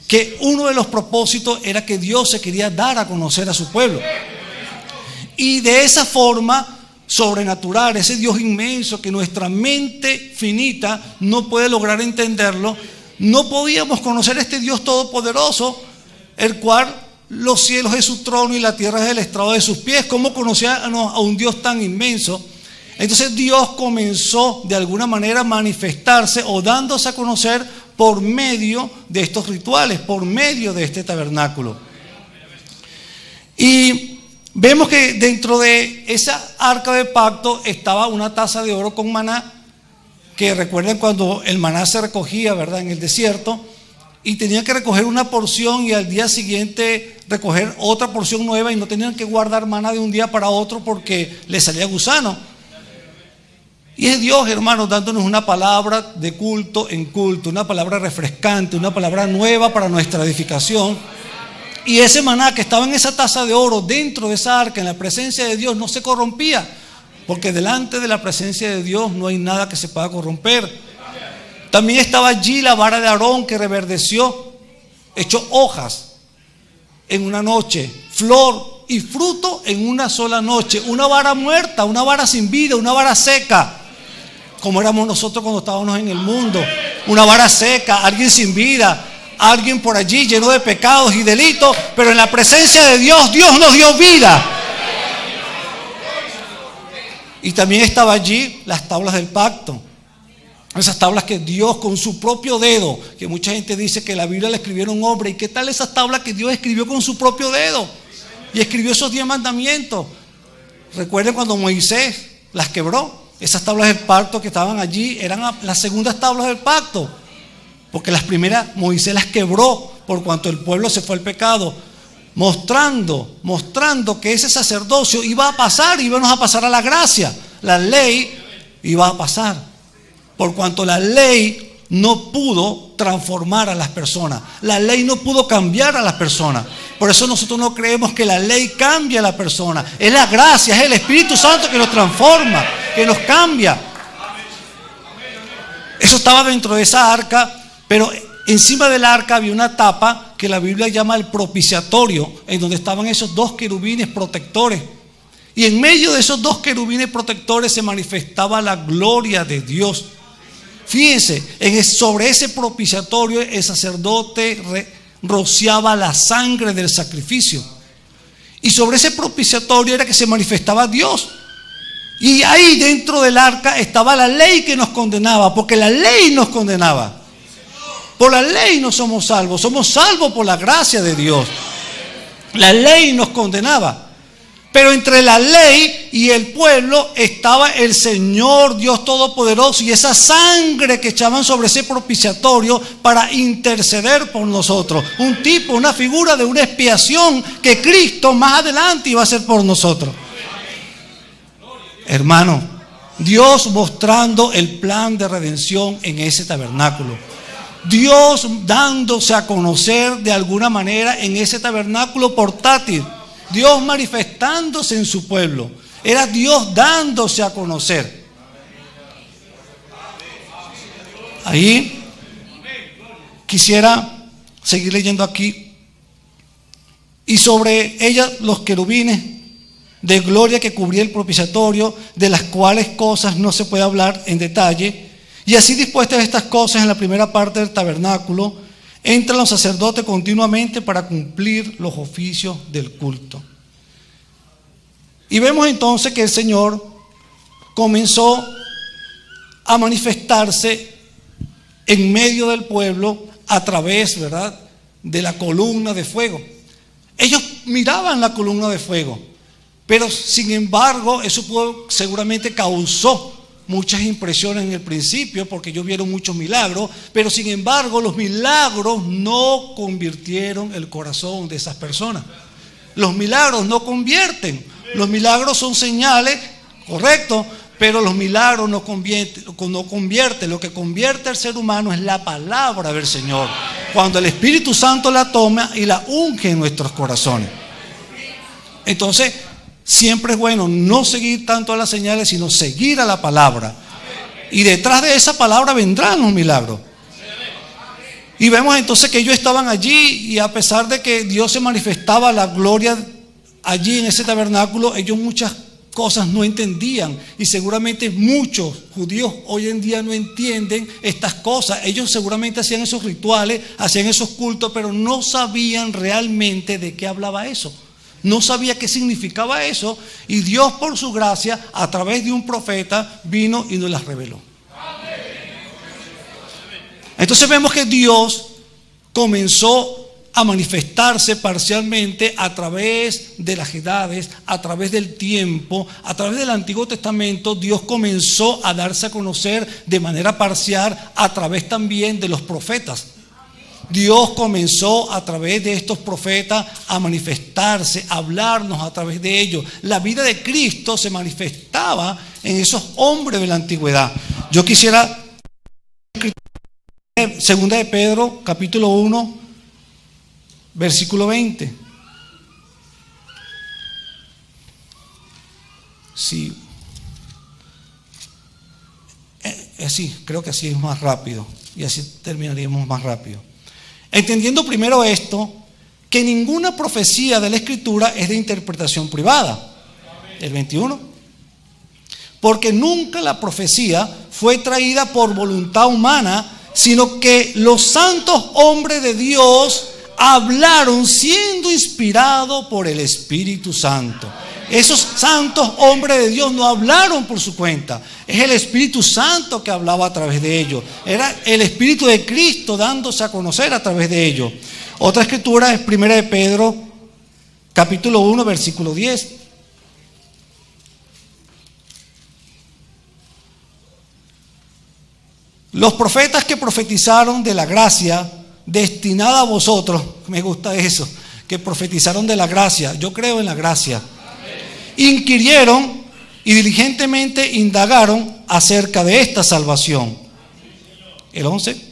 que uno de los propósitos era que Dios se quería dar a conocer a su pueblo. Y de esa forma sobrenatural, ese Dios inmenso que nuestra mente finita no puede lograr entenderlo, no podíamos conocer a este Dios todopoderoso, el cual los cielos es su trono y la tierra es el estrado de sus pies. ¿Cómo conocíamos a un Dios tan inmenso? Entonces Dios comenzó de alguna manera a manifestarse o dándose a conocer por medio de estos rituales, por medio de este tabernáculo. Y vemos que dentro de esa arca de pacto estaba una taza de oro con maná, que recuerden cuando el maná se recogía, ¿verdad?, en el desierto, y tenían que recoger una porción y al día siguiente recoger otra porción nueva, y no tenían que guardar maná de un día para otro porque les salía gusano. Y es Dios, hermanos, dándonos una palabra de culto en culto, una palabra refrescante, una palabra nueva para nuestra edificación. Y ese maná que estaba en esa taza de oro, dentro de esa arca, en la presencia de Dios, no se corrompía, porque delante de la presencia de Dios no hay nada que se pueda corromper. También estaba allí la vara de Aarón que reverdeció, echó hojas en una noche, flor y fruto en una sola noche. Una vara muerta, una vara sin vida, una vara seca, como éramos nosotros cuando estábamos en el mundo. Una vara seca, alguien sin vida, alguien por allí lleno de pecados y delitos, pero en la presencia de Dios, Dios nos dio vida. Y también estaba allí las tablas del pacto, esas tablas que Dios con su propio dedo, que mucha gente dice que la Biblia la escribieron un hombre. ¿Y qué tal esas tablas que Dios escribió con su propio dedo? Y escribió esos 10 mandamientos. Recuerden cuando Moisés las quebró. Esas tablas del pacto que estaban allí eran las segundas tablas del pacto, porque las primeras Moisés las quebró por cuanto el pueblo se fue al pecado, mostrando que ese sacerdocio iba a pasar, íbamos a pasar a la gracia. La ley iba a pasar, por cuanto la ley no pudo transformar a las personas, la ley no pudo cambiar a las personas. Por eso nosotros no creemos que la ley cambie a la persona. Es la gracia, es el Espíritu Santo que nos transforma, que nos cambia. Eso estaba dentro de esa arca, pero encima del arca había una tapa que la Biblia llama el propiciatorio, en donde estaban esos 2 querubines protectores. Y en medio de esos 2 querubines protectores se manifestaba la gloria de Dios. Fíjense, sobre ese propiciatorio el sacerdote rociaba la sangre del sacrificio. Y sobre ese propiciatorio era que se manifestaba Dios. Y ahí dentro del arca estaba la ley que nos condenaba, porque la ley nos condenaba. Por la ley no somos salvos por la gracia de Dios. La ley nos condenaba. Pero entre la ley y el pueblo estaba el Señor Dios Todopoderoso y esa sangre que echaban sobre ese propiciatorio para interceder por nosotros. Un tipo, una figura de una expiación que Cristo más adelante iba a hacer por nosotros. Hermano, Dios mostrando el plan de redención en ese tabernáculo. Dios dándose a conocer de alguna manera en ese tabernáculo portátil. Dios manifestándose en su pueblo. Era Dios dándose a conocer. Ahí quisiera seguir leyendo aquí. Y sobre ella los querubines de gloria que cubría el propiciatorio, de las cuales cosas no se puede hablar en detalle. Y así dispuestas estas cosas en la primera parte del tabernáculo, entran los sacerdotes continuamente para cumplir los oficios del culto. Y vemos entonces que el Señor comenzó a manifestarse en medio del pueblo a través, ¿verdad?, de la columna de fuego. Ellos miraban la columna de fuego, pero sin embargo eso seguramente causó muchas impresiones en el principio, porque ellos vieron muchos milagros, pero sin embargo los milagros no convirtieron el corazón de esas personas. Los milagros no convierten. Los milagros son señales, correcto, pero los milagros no convierten. Lo que convierte al ser humano es la palabra del Señor, cuando el Espíritu Santo la toma y la unge en nuestros corazones. Entonces siempre es bueno no seguir tanto a las señales, sino seguir a la palabra. Y detrás de esa palabra vendrán los milagros. Y vemos entonces que ellos estaban allí, y a pesar de que Dios se manifestaba la gloria allí en ese tabernáculo, ellos muchas cosas no entendían, y seguramente muchos judíos hoy en día no entienden estas cosas. Ellos seguramente hacían esos rituales, hacían esos cultos, pero no sabían realmente de qué hablaba eso. No sabía qué significaba eso, y Dios, por su gracia, a través de un profeta, vino y nos las reveló. Entonces vemos que Dios comenzó a manifestarse parcialmente a través de las edades, a través del tiempo, a través del Antiguo Testamento. Dios comenzó a darse a conocer de manera parcial a través también de los profetas. Dios comenzó a través de estos profetas a manifestarse, a hablarnos a través de ellos. La vida de Cristo se manifestaba en esos hombres de la antigüedad. Yo quisiera, segunda de Pedro, capítulo 1, versículo 20. Sí. Así, creo que así es más rápido, y así terminaríamos más rápido. Entendiendo primero esto, que ninguna profecía de la Escritura es de interpretación privada. El 21. Porque nunca la profecía fue traída por voluntad humana, sino que los santos hombres de Dios hablaron siendo inspirados por el Espíritu Santo. Esos santos hombres de Dios no hablaron por su cuenta. Es el Espíritu Santo que hablaba a través de ellos. Era el Espíritu de Cristo dándose a conocer a través de ellos. Otra escritura es 1 de Pedro, capítulo 1, versículo 10. Los profetas que profetizaron de la gracia destinada a vosotros, me gusta eso, que profetizaron de la gracia, yo creo en la gracia, inquirieron y diligentemente indagaron acerca de esta salvación. El 11.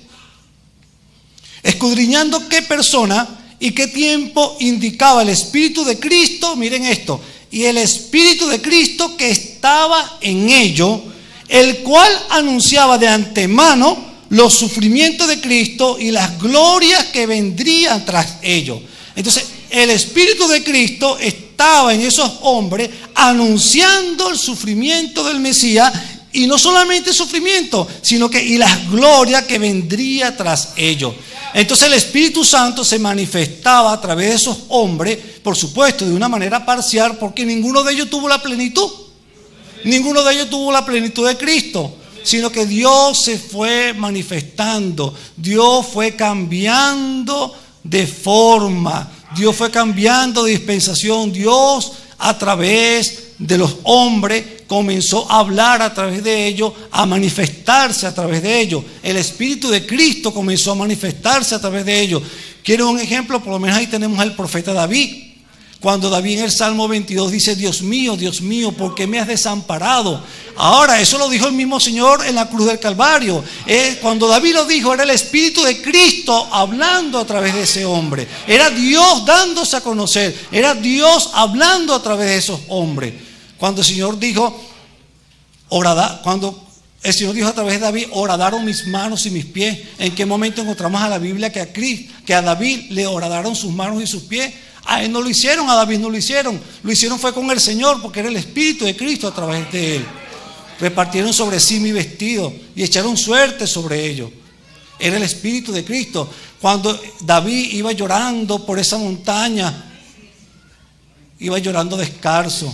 Escudriñando qué persona y qué tiempo indicaba el Espíritu de Cristo, miren esto, y el Espíritu de Cristo que estaba en ello, el cual anunciaba de antemano los sufrimientos de Cristo y las glorias que vendrían tras ellos. Entonces, el Espíritu de Cristo estaba en esos hombres anunciando el sufrimiento del Mesías, y no solamente el sufrimiento, sino que y las glorias que vendría tras ellos. Entonces el Espíritu Santo se manifestaba a través de esos hombres, por supuesto, de una manera parcial, porque ninguno de ellos tuvo la plenitud. Ninguno de ellos tuvo la plenitud de Cristo, sino que Dios se fue manifestando, Dios fue cambiando de forma, Dios fue cambiando de dispensación. Dios, a través de los hombres, comenzó a hablar a través de ellos, a manifestarse a través de ellos. El Espíritu de Cristo comenzó a manifestarse a través de ellos. Quiero un ejemplo, por lo menos ahí tenemos al profeta David. Cuando David en el Salmo 22 dice: Dios mío, ¿por qué me has desamparado? Ahora, eso lo dijo el mismo Señor en la cruz del Calvario. Cuando David lo dijo, era el Espíritu de Cristo hablando a través de ese hombre. Era Dios dándose a conocer. Era Dios hablando a través de esos hombres. Cuando el Señor dijo, cuando el Señor dijo a través de David: horadaron mis manos y mis pies. ¿En qué momento encontramos a la Biblia que a David le horadaron sus manos y sus pies? A él no lo hicieron, a David no lo hicieron. Lo hicieron fue con el Señor, porque era el Espíritu de Cristo a través de él. Repartieron sobre sí mi vestido y echaron suerte sobre ellos. Era el Espíritu de Cristo. Cuando David iba llorando por esa montaña, iba llorando descalzo.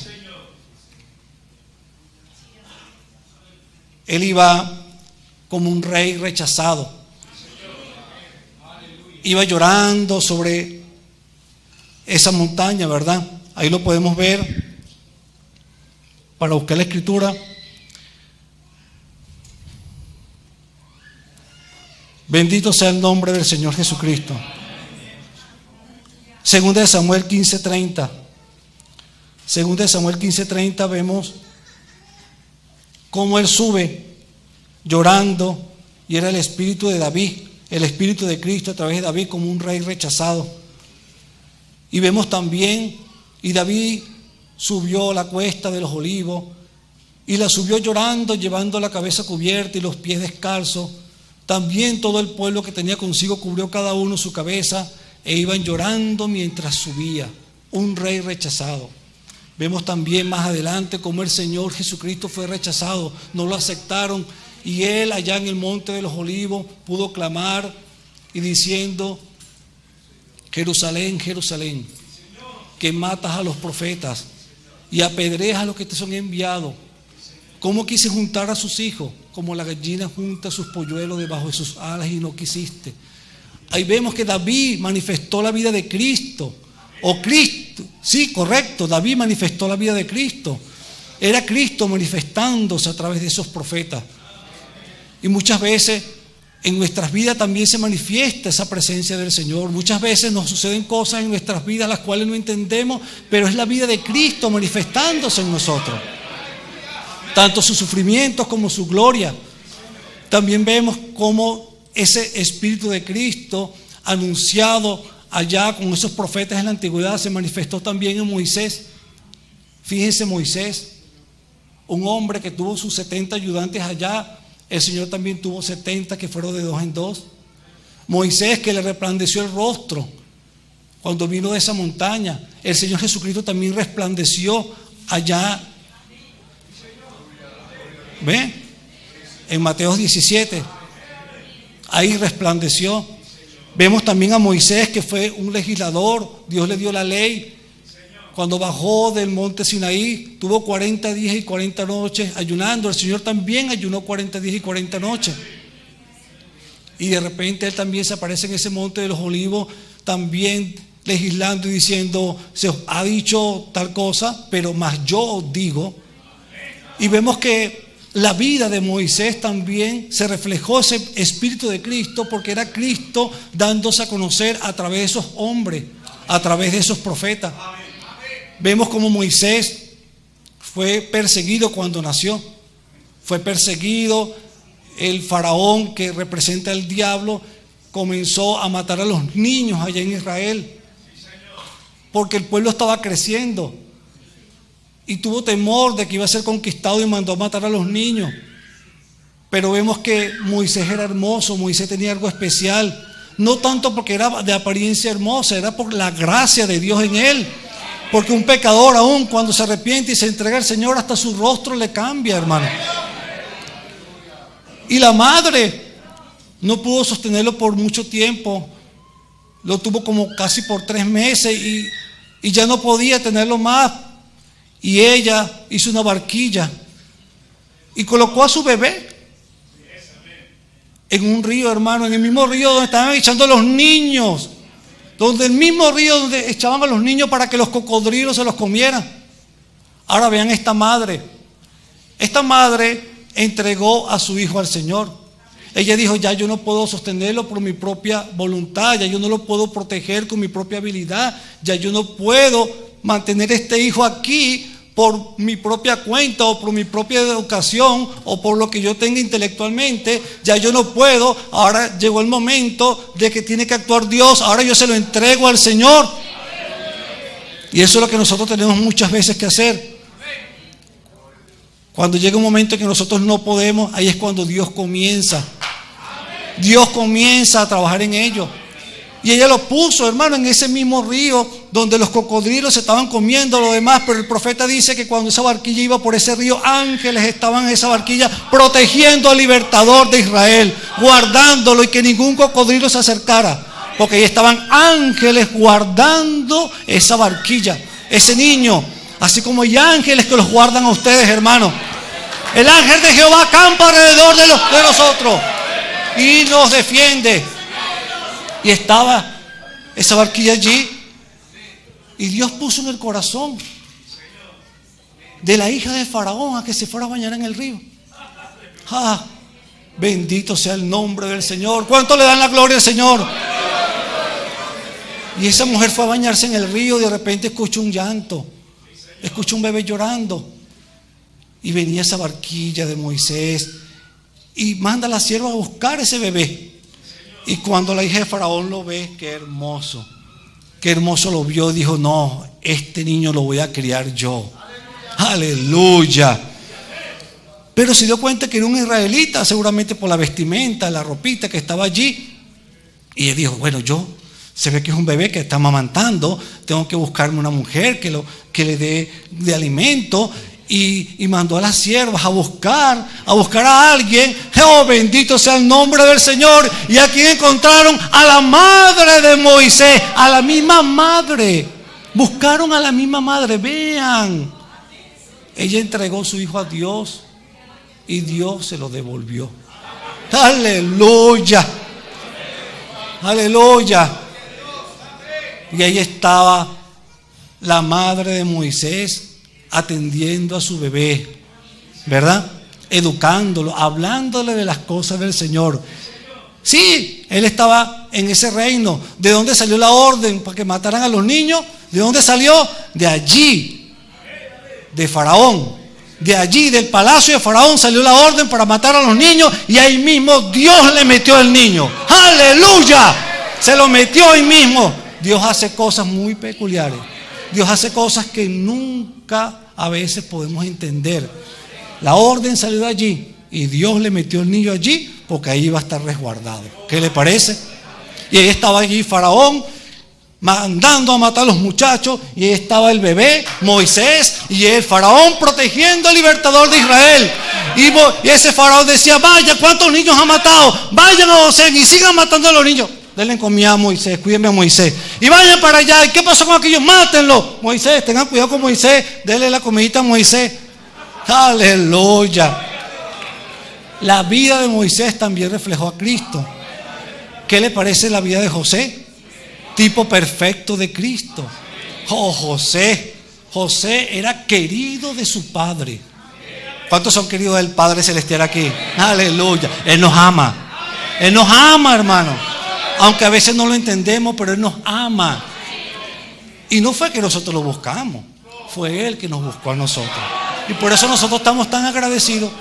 Él iba como un rey rechazado. Iba llorando sobre esa montaña, ¿verdad? Ahí lo podemos ver para buscar la escritura. Bendito sea el nombre del Señor Jesucristo. Segunda de Samuel 15:30. Segunda de Samuel 15:30 vemos cómo él sube llorando, y era el Espíritu de David, el Espíritu de Cristo a través de David como un rey rechazado. Y vemos también, y David subió la cuesta de los olivos, y la subió llorando, llevando la cabeza cubierta y los pies descalzos, También todo el pueblo que tenía consigo cubrió cada uno su cabeza e iban llorando mientras subía. Un rey rechazado. Vemos también más adelante cómo el Señor Jesucristo fue rechazado, no lo aceptaron, y Él allá en el monte de los Olivos pudo clamar y diciendo: Jerusalén, Jerusalén, que matas a los profetas y apedreas a los que te son enviados. ¿Cómo quise juntar a sus hijos? Como la gallina junta sus polluelos debajo de sus alas y no quisiste. Ahí vemos que David manifestó la vida de Cristo. O Cristo, sí, correcto, David manifestó la vida de Cristo. Era Cristo manifestándose a través de esos profetas. Y muchas veces en nuestras vidas también se manifiesta esa presencia del Señor. Muchas veces nos suceden cosas en nuestras vidas las cuales no entendemos, pero es la vida de Cristo manifestándose en nosotros. Tanto sus sufrimientos como su gloria. También vemos cómo ese Espíritu de Cristo anunciado allá con esos profetas en la antigüedad se manifestó también en Moisés. Fíjense, Moisés, un hombre que tuvo sus 70 ayudantes allá, el Señor también tuvo 70 que fueron de 2 en 2. Moisés, que le resplandeció el rostro cuando vino de esa montaña, el Señor Jesucristo también resplandeció allá. ¿Ve? En Mateo 17, ahí resplandeció. Vemos también a Moisés, que fue un legislador, Dios le dio la ley. Cuando bajó del monte Sinaí, tuvo 40 días y 40 noches ayunando. El Señor también ayunó 40 días y 40 noches. Y de repente Él también se aparece en ese monte de los Olivos, también legislando y diciendo: se os ha dicho tal cosa, pero más yo os digo. Y vemos que la vida de Moisés también se reflejó ese Espíritu de Cristo, porque era Cristo dándose a conocer a través de esos hombres, a través de esos profetas. Vemos como Moisés fue perseguido cuando nació. Fue perseguido. El faraón, que representa al diablo, comenzó a matar a los niños allá en Israel, porque el pueblo estaba creciendo y tuvo temor de que iba a ser conquistado y mandó a matar a los niños. Pero vemos que Moisés era hermoso, Moisés tenía algo especial, no tanto porque era de apariencia hermosa, era por la gracia de Dios en él. Porque un pecador, aún cuando se arrepiente y se entrega al Señor, hasta su rostro le cambia, hermano. Y la madre no pudo sostenerlo por mucho tiempo, lo tuvo como casi por 3 meses y ya no podía tenerlo más. Y ella hizo una barquilla y colocó a su bebé en un río, hermano, en el mismo río donde estaban echando los niños, donde el mismo río donde echaban a los niños para que los cocodrilos se los comieran. Ahora vean esta madre entregó a su hijo al Señor. Ella dijo: ya yo no puedo sostenerlo por mi propia voluntad, ya yo no lo puedo proteger con mi propia habilidad, ya yo no puedo mantener este hijo aquí por mi propia cuenta o por mi propia educación o por lo que yo tenga intelectualmente. Ya yo no puedo. Ahora llegó el momento de que tiene que actuar Dios. Ahora yo se lo entrego al Señor. Y eso es lo que nosotros tenemos muchas veces que hacer. Cuando llega un momento en que nosotros no podemos, ahí es cuando Dios comienza a trabajar en ello. Y ella lo puso, hermano, en ese mismo río donde los cocodrilos se estaban comiendo lo demás. Pero el profeta dice que cuando esa barquilla iba por ese río, ángeles estaban en esa barquilla protegiendo al libertador de Israel, guardándolo, y que ningún cocodrilo se acercara, porque ahí estaban ángeles guardando esa barquilla, ese niño. Así como hay ángeles que los guardan a ustedes, hermano. El ángel de Jehová acampa alrededor de nosotros y nos defiende. Y estaba esa barquilla allí, y Dios puso en el corazón de la hija de Faraón a que se fuera a bañar en el río. Bendito sea el nombre del Señor. ¿Cuánto le dan la gloria al Señor? Y esa mujer fue a bañarse en el río, y de repente escuchó un llanto, escuchó un bebé llorando, y venía esa barquilla de Moisés y manda a la sierva a buscar ese bebé. Y cuando la hija de Faraón lo ve, qué hermoso lo vio, dijo: no, este niño lo voy a criar yo. Aleluya. Pero se dio cuenta que era un israelita, seguramente por la vestimenta, la ropita que estaba allí. Y él dijo, bueno, se ve que es un bebé que está amamantando, tengo que buscarme una mujer que le dé de alimento. Y mandó a las siervas a buscar a alguien. Oh, bendito sea el nombre del Señor. Y aquí encontraron a la madre de Moisés, a la misma madre. Buscaron a la misma madre. Vean, ella entregó su hijo a Dios y Dios se lo devolvió. Aleluya, aleluya. Y ahí estaba la madre de Moisés atendiendo a su bebé, ¿verdad? Educándolo, hablándole de las cosas del Señor. Sí, él estaba en ese reino. ¿De dónde salió la orden para que mataran a los niños? ¿De dónde salió? De allí, de Faraón. De allí, del palacio de Faraón, salió la orden para matar a los niños, y ahí mismo Dios le metió al niño. ¡Aleluya! Se lo metió ahí mismo. Dios hace cosas muy peculiares. Dios hace cosas que nunca a veces podemos entender. La orden salió de allí y Dios le metió el niño allí porque ahí iba a estar resguardado. ¿Qué le parece? Y ahí estaba allí Faraón mandando a matar a los muchachos, y ahí estaba el bebé Moisés y el Faraón protegiendo al libertador de Israel. Y ese Faraón decía, vaya, ¿cuántos niños ha matado? Vayan a Gosén y sigan matando a los niños. Denle comida a Moisés, cuídenme a Moisés. Y vayan para allá. ¿Y qué pasó con aquellos? Mátenlo. Moisés, tengan cuidado con Moisés. Denle la comidita a Moisés. Aleluya. La vida de Moisés también reflejó a Cristo. ¿Qué le parece la vida de José? Tipo perfecto de Cristo. Oh, José. José era querido de su padre. ¿Cuántos son queridos del Padre Celestial aquí? Aleluya. Él nos ama. Él nos ama, hermano. Aunque a veces no lo entendemos, pero Él nos ama. Y no fue que nosotros lo buscamos, fue Él que nos buscó a nosotros. Y por eso nosotros estamos tan agradecidos.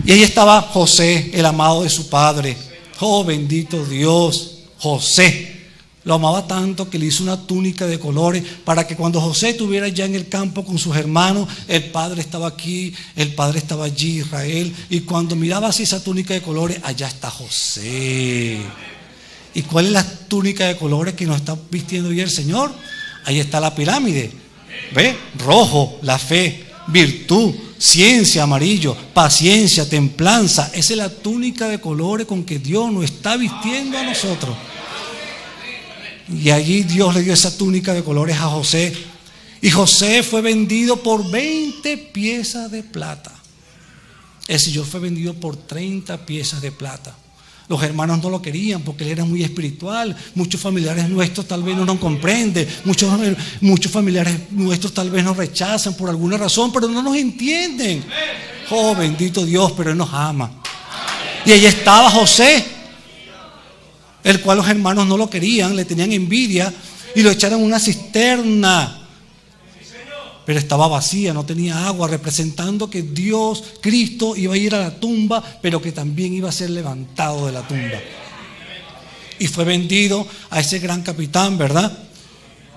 Y ahí estaba José, el amado de su padre. Oh, bendito Dios. José lo amaba tanto que le hizo una túnica de colores para que cuando José estuviera ya en el campo con sus hermanos, el padre estaba aquí, el padre estaba allí, Israel, y cuando miraba así esa túnica de colores, allá está José. ¿Y cuál es la túnica de colores que nos está vistiendo hoy el Señor? Ahí está la pirámide. ¿Ve? Rojo, la fe, virtud, ciencia, amarillo, paciencia, templanza. Esa es la túnica de colores con que Dios nos está vistiendo a nosotros. Y allí Dios le dio esa túnica de colores a José. Y José fue vendido por 20 piezas de plata. El Señor fue vendido por 30 piezas de plata. Los hermanos no lo querían porque él era muy espiritual. Muchos familiares nuestros tal vez no nos comprenden. Muchos familiares nuestros tal vez nos rechazan por alguna razón, pero no nos entienden. Oh, bendito Dios, pero Él nos ama. Y ahí estaba José, el cual los hermanos no lo querían, le tenían envidia y lo echaron en una cisterna. Pero estaba vacía, no tenía agua, representando que Dios, Cristo, iba a ir a la tumba, pero que también iba a ser levantado de la tumba. Y fue vendido a ese gran capitán, ¿verdad?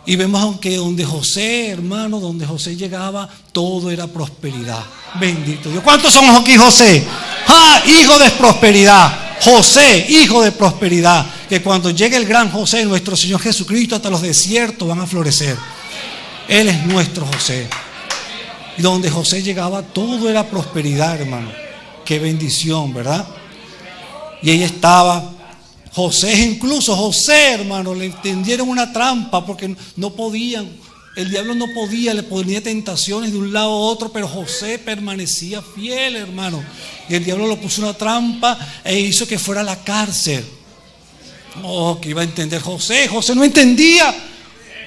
Y vemos que donde José, hermano, donde José llegaba, todo era prosperidad. Bendito Dios. ¿Cuántos somos aquí, José? ¡Ah, hijo de prosperidad! José, hijo de prosperidad. Que cuando llegue el gran José, nuestro Señor Jesucristo, hasta los desiertos van a florecer. Él es nuestro José. Y donde José llegaba, todo era prosperidad, hermano. Qué bendición, ¿verdad? Y ahí estaba José. Incluso José, hermano, le tendieron una trampa porque no podían. El diablo no podía, le ponía tentaciones de un lado a otro, pero José permanecía fiel, hermano. Y el diablo lo puso una trampa e hizo que fuera a la cárcel. Oh, que iba a entender José. José no entendía.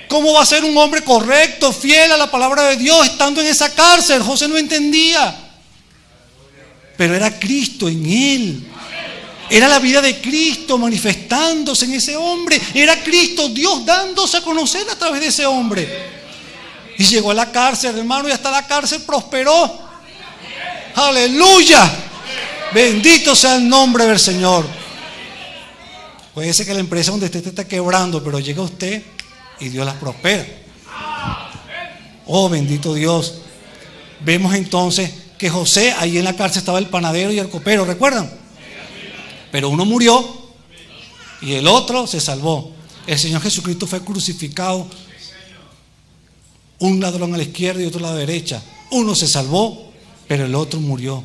¿Cómo va a ser un hombre correcto, fiel a la palabra de Dios estando en esa cárcel? José no entendía. Pero era Cristo en él. Era la vida de Cristo manifestándose en ese hombre. Era Cristo, Dios dándose a conocer a través de ese hombre. Y llegó a la cárcel, hermano, y hasta la cárcel prosperó. ¡Aleluya! Bendito sea el nombre del Señor. Puede ser que la empresa donde usted está quebrando, pero llega usted y Dios las prospera. Oh, bendito Dios. Vemos entonces que José, ahí en la cárcel estaba el panadero y el copero, ¿recuerdan? Pero uno murió y el otro se salvó. El Señor Jesucristo fue crucificado, un ladrón a la izquierda y otro a la derecha. Uno se salvó, pero el otro murió.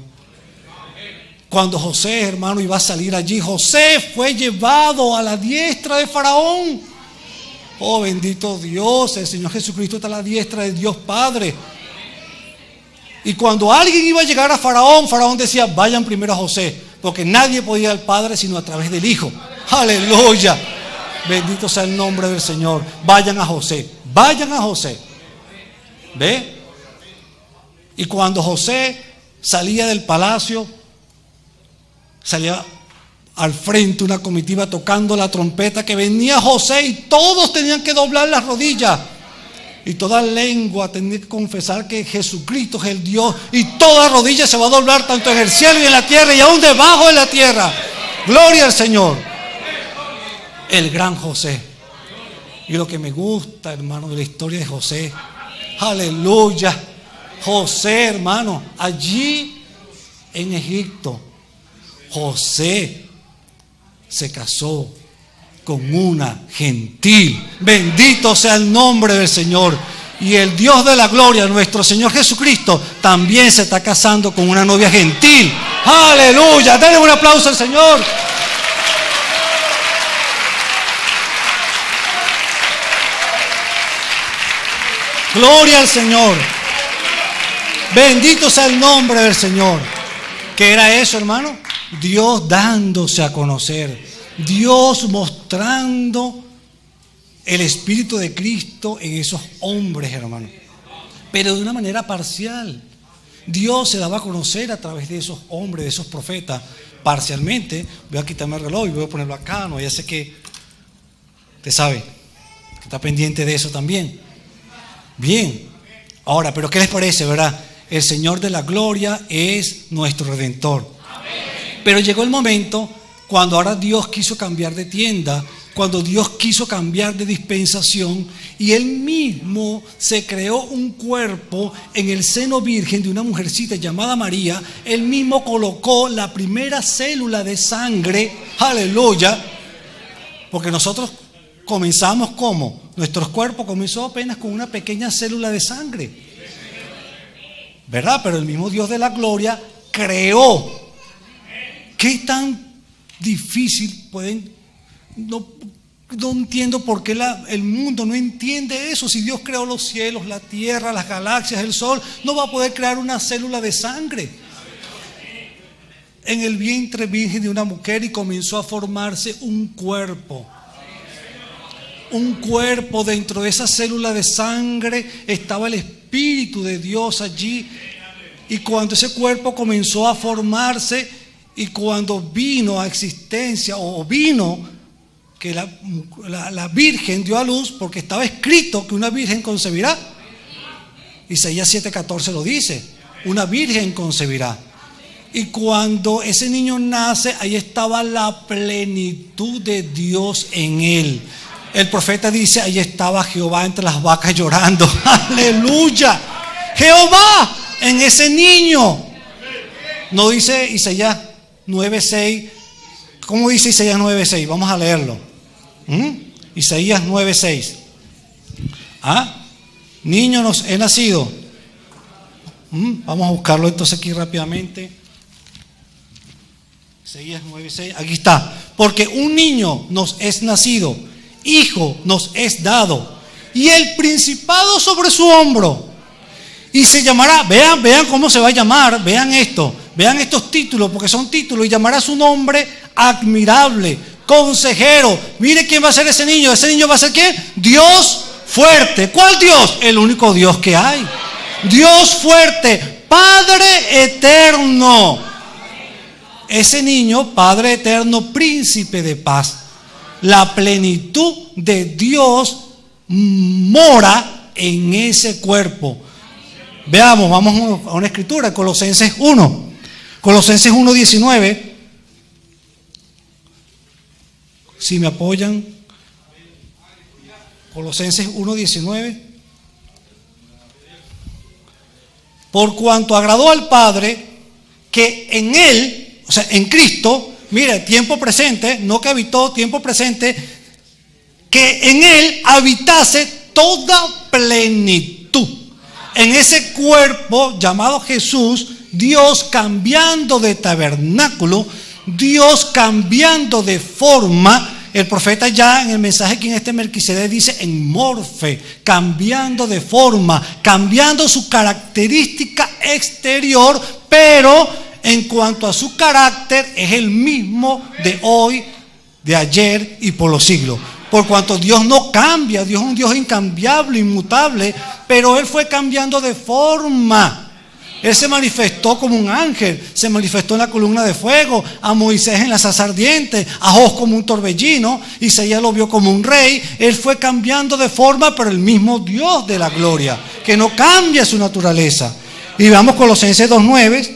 Cuando José, hermano, iba a salir allí, José fue llevado a la diestra de Faraón. Oh, bendito Dios, el Señor Jesucristo está a la diestra de Dios Padre. Y cuando alguien iba a llegar a Faraón, Faraón decía, vayan primero a José, porque nadie podía ir al Padre sino a través del Hijo. Aleluya. Bendito sea el nombre del Señor. Vayan a José, vayan a José. ¿Ve? Y cuando José salía del palacio, salía al frente una comitiva tocando la trompeta, que venía José y todos tenían que doblar las rodillas. Y toda lengua tenía que confesar que Jesucristo es el Dios. Y toda rodilla se va a doblar tanto en el cielo y en la tierra y aún debajo de la tierra. Gloria al Señor. El gran José. Y lo que me gusta, hermano, de la historia de José. Aleluya. José, hermano, allí en Egipto, José se casó con una gentil. Bendito sea el nombre del Señor. Y el Dios de la gloria, nuestro Señor Jesucristo, también se está casando con una novia gentil. Aleluya. Denle un aplauso al Señor. Gloria al Señor. Bendito sea el nombre del Señor. ¿Qué era eso, hermano? Dios dándose a conocer. Dios mostrando el Espíritu de Cristo en esos hombres, hermano. Pero de una manera parcial. Dios se daba a conocer a través de esos hombres, de esos profetas, parcialmente. Voy a quitarme el reloj y voy a ponerlo acá. No, ya sé que usted sabe que está pendiente de eso también. Bien. Ahora, pero ¿qué les parece, verdad? El Señor de la gloria es nuestro Redentor. Pero llegó el momento cuando ahora Dios quiso cambiar de tienda, cuando Dios quiso cambiar de dispensación, y Él mismo se creó un cuerpo en el seno virgen de una mujercita llamada María. Él mismo colocó la primera célula de sangre, aleluya, porque nosotros comenzamos como, nuestro cuerpo comenzó apenas con una pequeña célula de sangre, ¿verdad? Pero el mismo Dios de la gloria creó. ¿Qué tan difícil pueden? No entiendo por qué el mundo no entiende eso. Si Dios creó los cielos, la tierra, las galaxias, el sol, no va a poder crear una célula de sangre en el vientre virgen de una mujer, y comenzó a formarse un cuerpo. Un cuerpo. Dentro de esa célula de sangre estaba el Espíritu de Dios allí. Y cuando ese cuerpo comenzó a formarse, y cuando vino a existencia, o vino que la virgen dio a luz, porque estaba escrito que una virgen concebirá. Isaías 7:14 lo dice, una virgen concebirá. Y cuando ese niño nace, ahí estaba la plenitud de Dios en él. El profeta dice, ahí estaba Jehová entre las vacas llorando. ¡Aleluya! Jehová en ese niño. No dice Isaías 9:6. ¿Cómo dice Isaías 9:6? Vamos a leerlo. Isaías 9:6. Niño nos he nacido. Vamos a buscarlo entonces aquí rápidamente. Isaías 9:6. Aquí está. Porque un niño nos es nacido, hijo nos es dado, y el principado sobre su hombro. Y se llamará, vean cómo se va a llamar, vean esto. Vean estos títulos, porque son títulos, y llamará su nombre admirable, consejero. Mire quién va a ser ese niño. Ese niño va a ser ¿quién? Dios fuerte. ¿Cuál Dios? El único Dios que hay. Dios fuerte, Padre eterno. Ese niño, Padre eterno, príncipe de paz. La plenitud de Dios mora en ese cuerpo. Veamos, vamos a una escritura, Colosenses 1. Colosenses 1:19. Si me apoyan. Colosenses 1:19. por cuanto agradó al Padre que en Él, o sea, en Cristo, mira, tiempo presente, no que habitó, tiempo presente, que en Él habitase toda plenitud. En ese cuerpo llamado Jesús, Dios cambiando de tabernáculo, Dios cambiando de forma. El profeta ya en el mensaje que en este Melquisedec dice en morfe, cambiando de forma, cambiando su característica exterior, pero en cuanto a su carácter es el mismo de hoy, de ayer y por los siglos. Por cuanto Dios no cambia, Dios es un Dios incambiable, inmutable, pero Él fue cambiando de forma. Él se manifestó como un ángel, se manifestó en la columna de fuego, a Moisés en la zarza ardiente, a Jos como un torbellino, Isaías lo vio como un rey. Él fue cambiando de forma, pero el mismo Dios de la gloria, que no cambia su naturaleza. Y veamos Colosenses 2:9,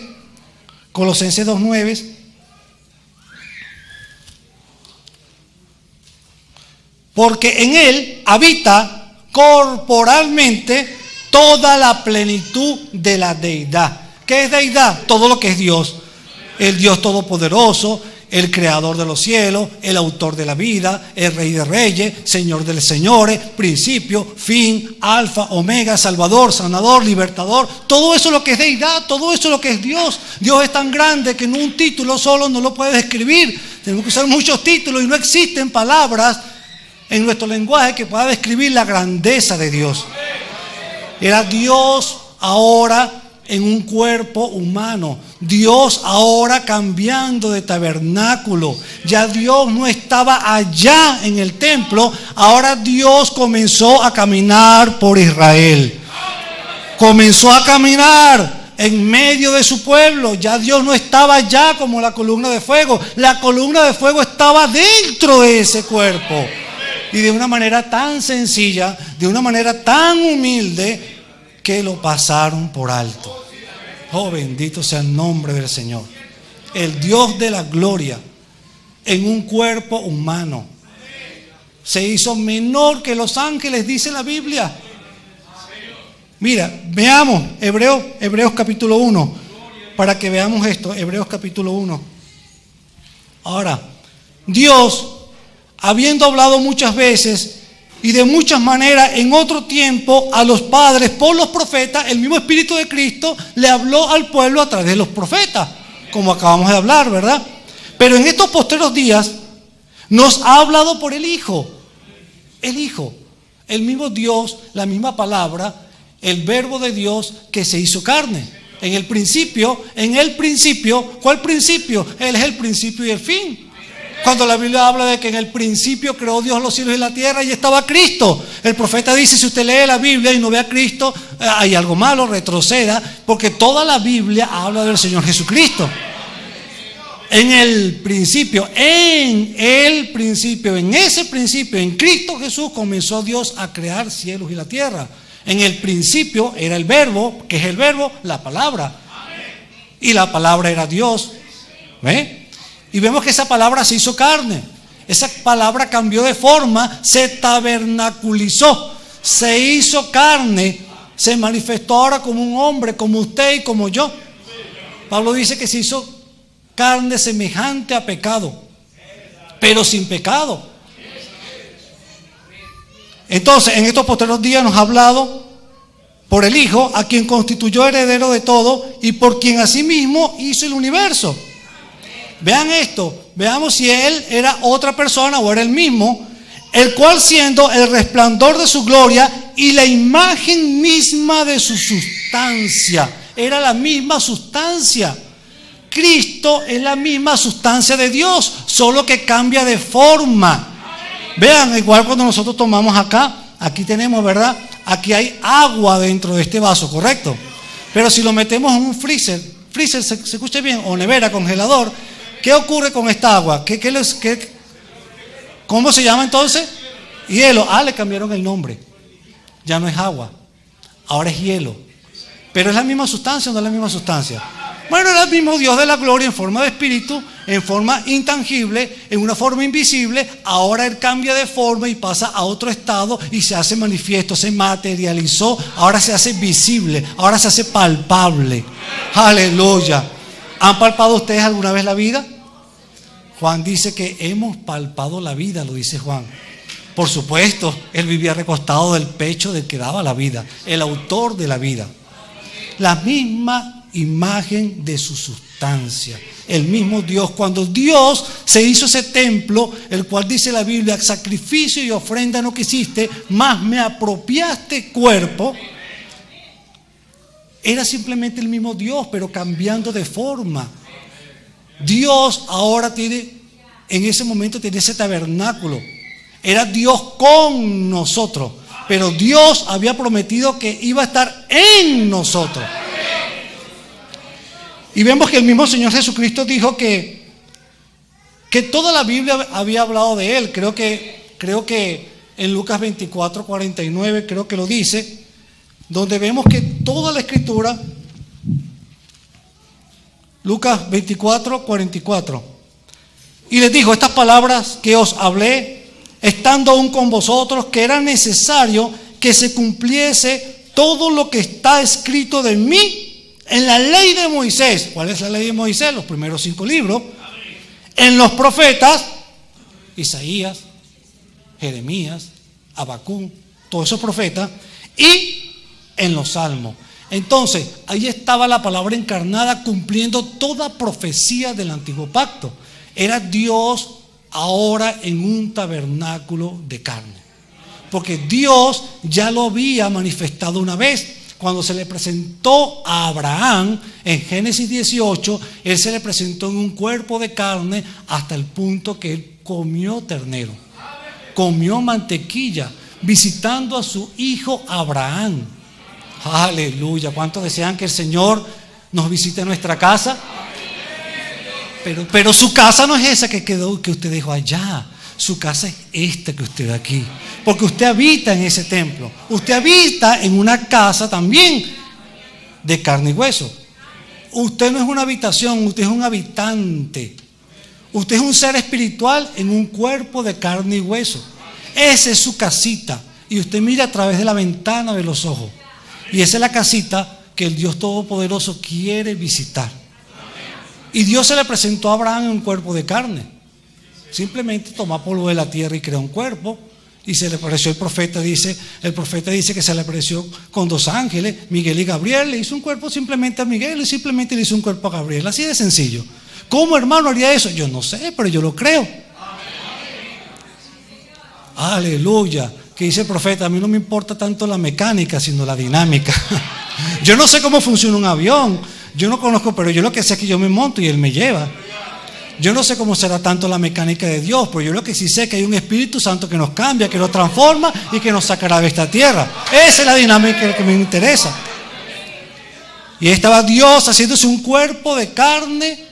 Colosenses 2:9. Porque en Él habita corporalmente toda la plenitud de la deidad. ¿Qué es deidad? Todo lo que es Dios. El Dios todopoderoso, el creador de los cielos, el autor de la vida, el rey de reyes, señor de los señores, principio, fin, alfa, omega, salvador, sanador, libertador. Todo eso es lo que es deidad, todo eso es lo que es Dios. Dios es tan grande que en un título solo no lo puede describir. Tenemos que usar muchos títulos y no existen palabras en nuestro lenguaje que pueda describir la grandeza de Dios. Era Dios ahora en un cuerpo humano. Dios ahora cambiando de tabernáculo. Ya Dios no estaba allá en el templo. Ahora Dios comenzó a caminar por Israel. Comenzó a caminar en medio de su pueblo. Ya Dios no estaba allá como la columna de fuego. La columna de fuego estaba dentro de ese cuerpo. Y de una manera tan sencilla, de una manera tan humilde, que lo pasaron por alto. Oh, bendito sea el nombre del Señor. El Dios de la gloria, en un cuerpo humano, se hizo menor que los ángeles, dice la Biblia. Mira, veamos Hebreos capítulo 1, para que veamos esto. Hebreos capítulo 1. Ahora, Dios, habiendo hablado muchas veces y de muchas maneras en otro tiempo a los padres por los profetas, el mismo Espíritu de Cristo le habló al pueblo a través de los profetas, como acabamos de hablar, ¿verdad? Pero en estos postreros días nos ha hablado por el Hijo, el mismo Dios, la misma palabra, el verbo de Dios que se hizo carne. En el principio, ¿cuál principio? Él es el principio y el fin. Cuando la Biblia habla de que en el principio creó Dios los cielos y la tierra y estaba Cristo, el profeta dice, si usted lee la Biblia y no ve a Cristo, hay algo malo, retroceda, porque toda la Biblia habla del Señor Jesucristo. En el principio, en ese principio, en Cristo Jesús comenzó Dios a crear cielos y la tierra. En el principio era el verbo, ¿qué es el verbo? La palabra. Y la palabra era Dios. ¿Ve? Y vemos que esa palabra se hizo carne. Esa palabra cambió de forma, se tabernaculizó, se hizo carne, se manifestó ahora como un hombre, como usted y como yo. Pablo dice que se hizo carne semejante a pecado, pero sin pecado. Entonces, en estos posteriores días nos ha hablado por el Hijo, a quien constituyó heredero de todo y por quien asimismo hizo el universo. Vean esto, veamos si Él era otra persona o era el mismo, el cual siendo el resplandor de su gloria y la imagen misma de su sustancia, era la misma sustancia. Cristo es la misma sustancia de Dios, solo que cambia de forma. Vean, igual cuando nosotros tomamos acá, aquí tenemos, ¿verdad? Aquí hay agua dentro de este vaso, ¿correcto? Pero si lo metemos en un freezer, se escucha bien, o nevera, congelador, ¿qué ocurre con esta agua? ¿Cómo se llama entonces? Hielo. Le cambiaron el nombre. Ya no es agua, ahora es hielo. Pero es la misma sustancia o no es la misma sustancia. Bueno, era el mismo Dios de la gloria en forma de espíritu, en forma intangible, en una forma invisible. Ahora Él cambia de forma y pasa a otro estado y se hace manifiesto, se materializó. Ahora se hace visible, ahora se hace palpable. Aleluya. ¿Han palpado ustedes alguna vez la vida? Juan dice que hemos palpado la vida, lo dice Juan. Por supuesto, Él vivía recostado del pecho del que daba la vida, el autor de la vida. La misma imagen de su sustancia, el mismo Dios. Cuando Dios se hizo ese templo, el cual dice la Biblia, sacrificio y ofrenda no quisiste, mas me apropiaste cuerpo, era simplemente el mismo Dios, pero cambiando de forma. Dios ahora tiene, en ese momento tiene ese tabernáculo. Era Dios con nosotros, pero Dios había prometido que iba a estar en nosotros. Y vemos que el mismo Señor Jesucristo dijo que toda la Biblia había hablado de Él. Creo que en Lucas 24, 49 creo que lo dice, donde vemos que toda la Escritura, Lucas 24, 44, y les dijo: estas palabras que os hablé, estando aún con vosotros, que era necesario que se cumpliese todo lo que está escrito de mí en la ley de Moisés. ¿Cuál es la ley de Moisés? Los primeros 5 libros. En los profetas, Isaías, Jeremías, Habacuc, todos esos profetas, y en los salmos. Entonces, ahí estaba la palabra encarnada cumpliendo toda profecía del antiguo pacto. Era Dios ahora en un tabernáculo de carne. Porque Dios ya lo había manifestado una vez. Cuando se le presentó a Abraham en Génesis 18, Él se le presentó en un cuerpo de carne hasta el punto que Él comió ternero, comió mantequilla, visitando a su hijo Abraham. Aleluya. ¿Cuántos desean que el Señor nos visite en nuestra casa? Pero su casa no es esa que usted dejó allá. Su casa es esta que usted ve aquí. Porque usted habita en ese templo. Usted habita en una casa también de carne y hueso. Usted no es una habitación, usted es un habitante. Usted es un ser espiritual en un cuerpo de carne y hueso. Esa es su casita. Y usted mira a través de la ventana de los ojos. Y esa es la casita que el Dios Todopoderoso quiere visitar. Y Dios se le presentó a Abraham en un cuerpo de carne. Simplemente tomó polvo de la tierra y creó un cuerpo. Y se le apareció el profeta dice que se le apareció con 2 ángeles, Miguel y Gabriel. Le hizo un cuerpo simplemente a Miguel y simplemente le hizo un cuerpo a Gabriel. Así de sencillo. ¿Cómo, hermano, haría eso? Yo no sé, pero yo lo creo. Aleluya. Que dice el profeta: a mí no me importa tanto la mecánica, sino la dinámica. Yo no sé cómo funciona un avión. Yo no conozco, pero yo lo que sé es que yo me monto y Él me lleva. Yo no sé cómo será tanto la mecánica de Dios, pero yo lo que sí sé es que hay un Espíritu Santo que nos cambia, que nos transforma y que nos sacará de esta tierra. Esa es la dinámica que me interesa. Y ahí estaba Dios haciéndose un cuerpo de carne,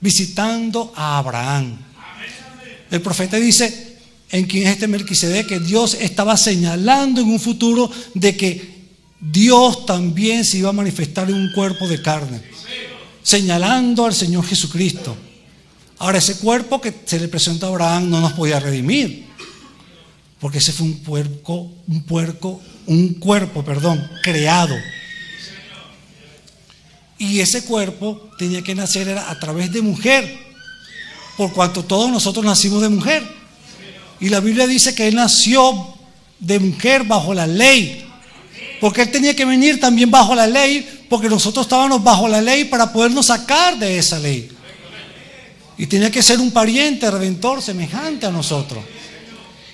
visitando a Abraham. El profeta dice: en quien es este Melquisedec, que Dios estaba señalando en un futuro de que Dios también se iba a manifestar en un cuerpo de carne, señalando al Señor Jesucristo. Ahora, ese cuerpo que se le presentó a Abraham no nos podía redimir, porque ese fue un cuerpo creado. Y ese cuerpo tenía que nacer a través de mujer, por cuanto todos nosotros nacimos de mujer. Y la Biblia dice que Él nació de mujer bajo la ley, porque Él tenía que venir también bajo la ley, porque nosotros estábamos bajo la ley para podernos sacar de esa ley. Y tenía que ser un pariente redentor semejante a nosotros.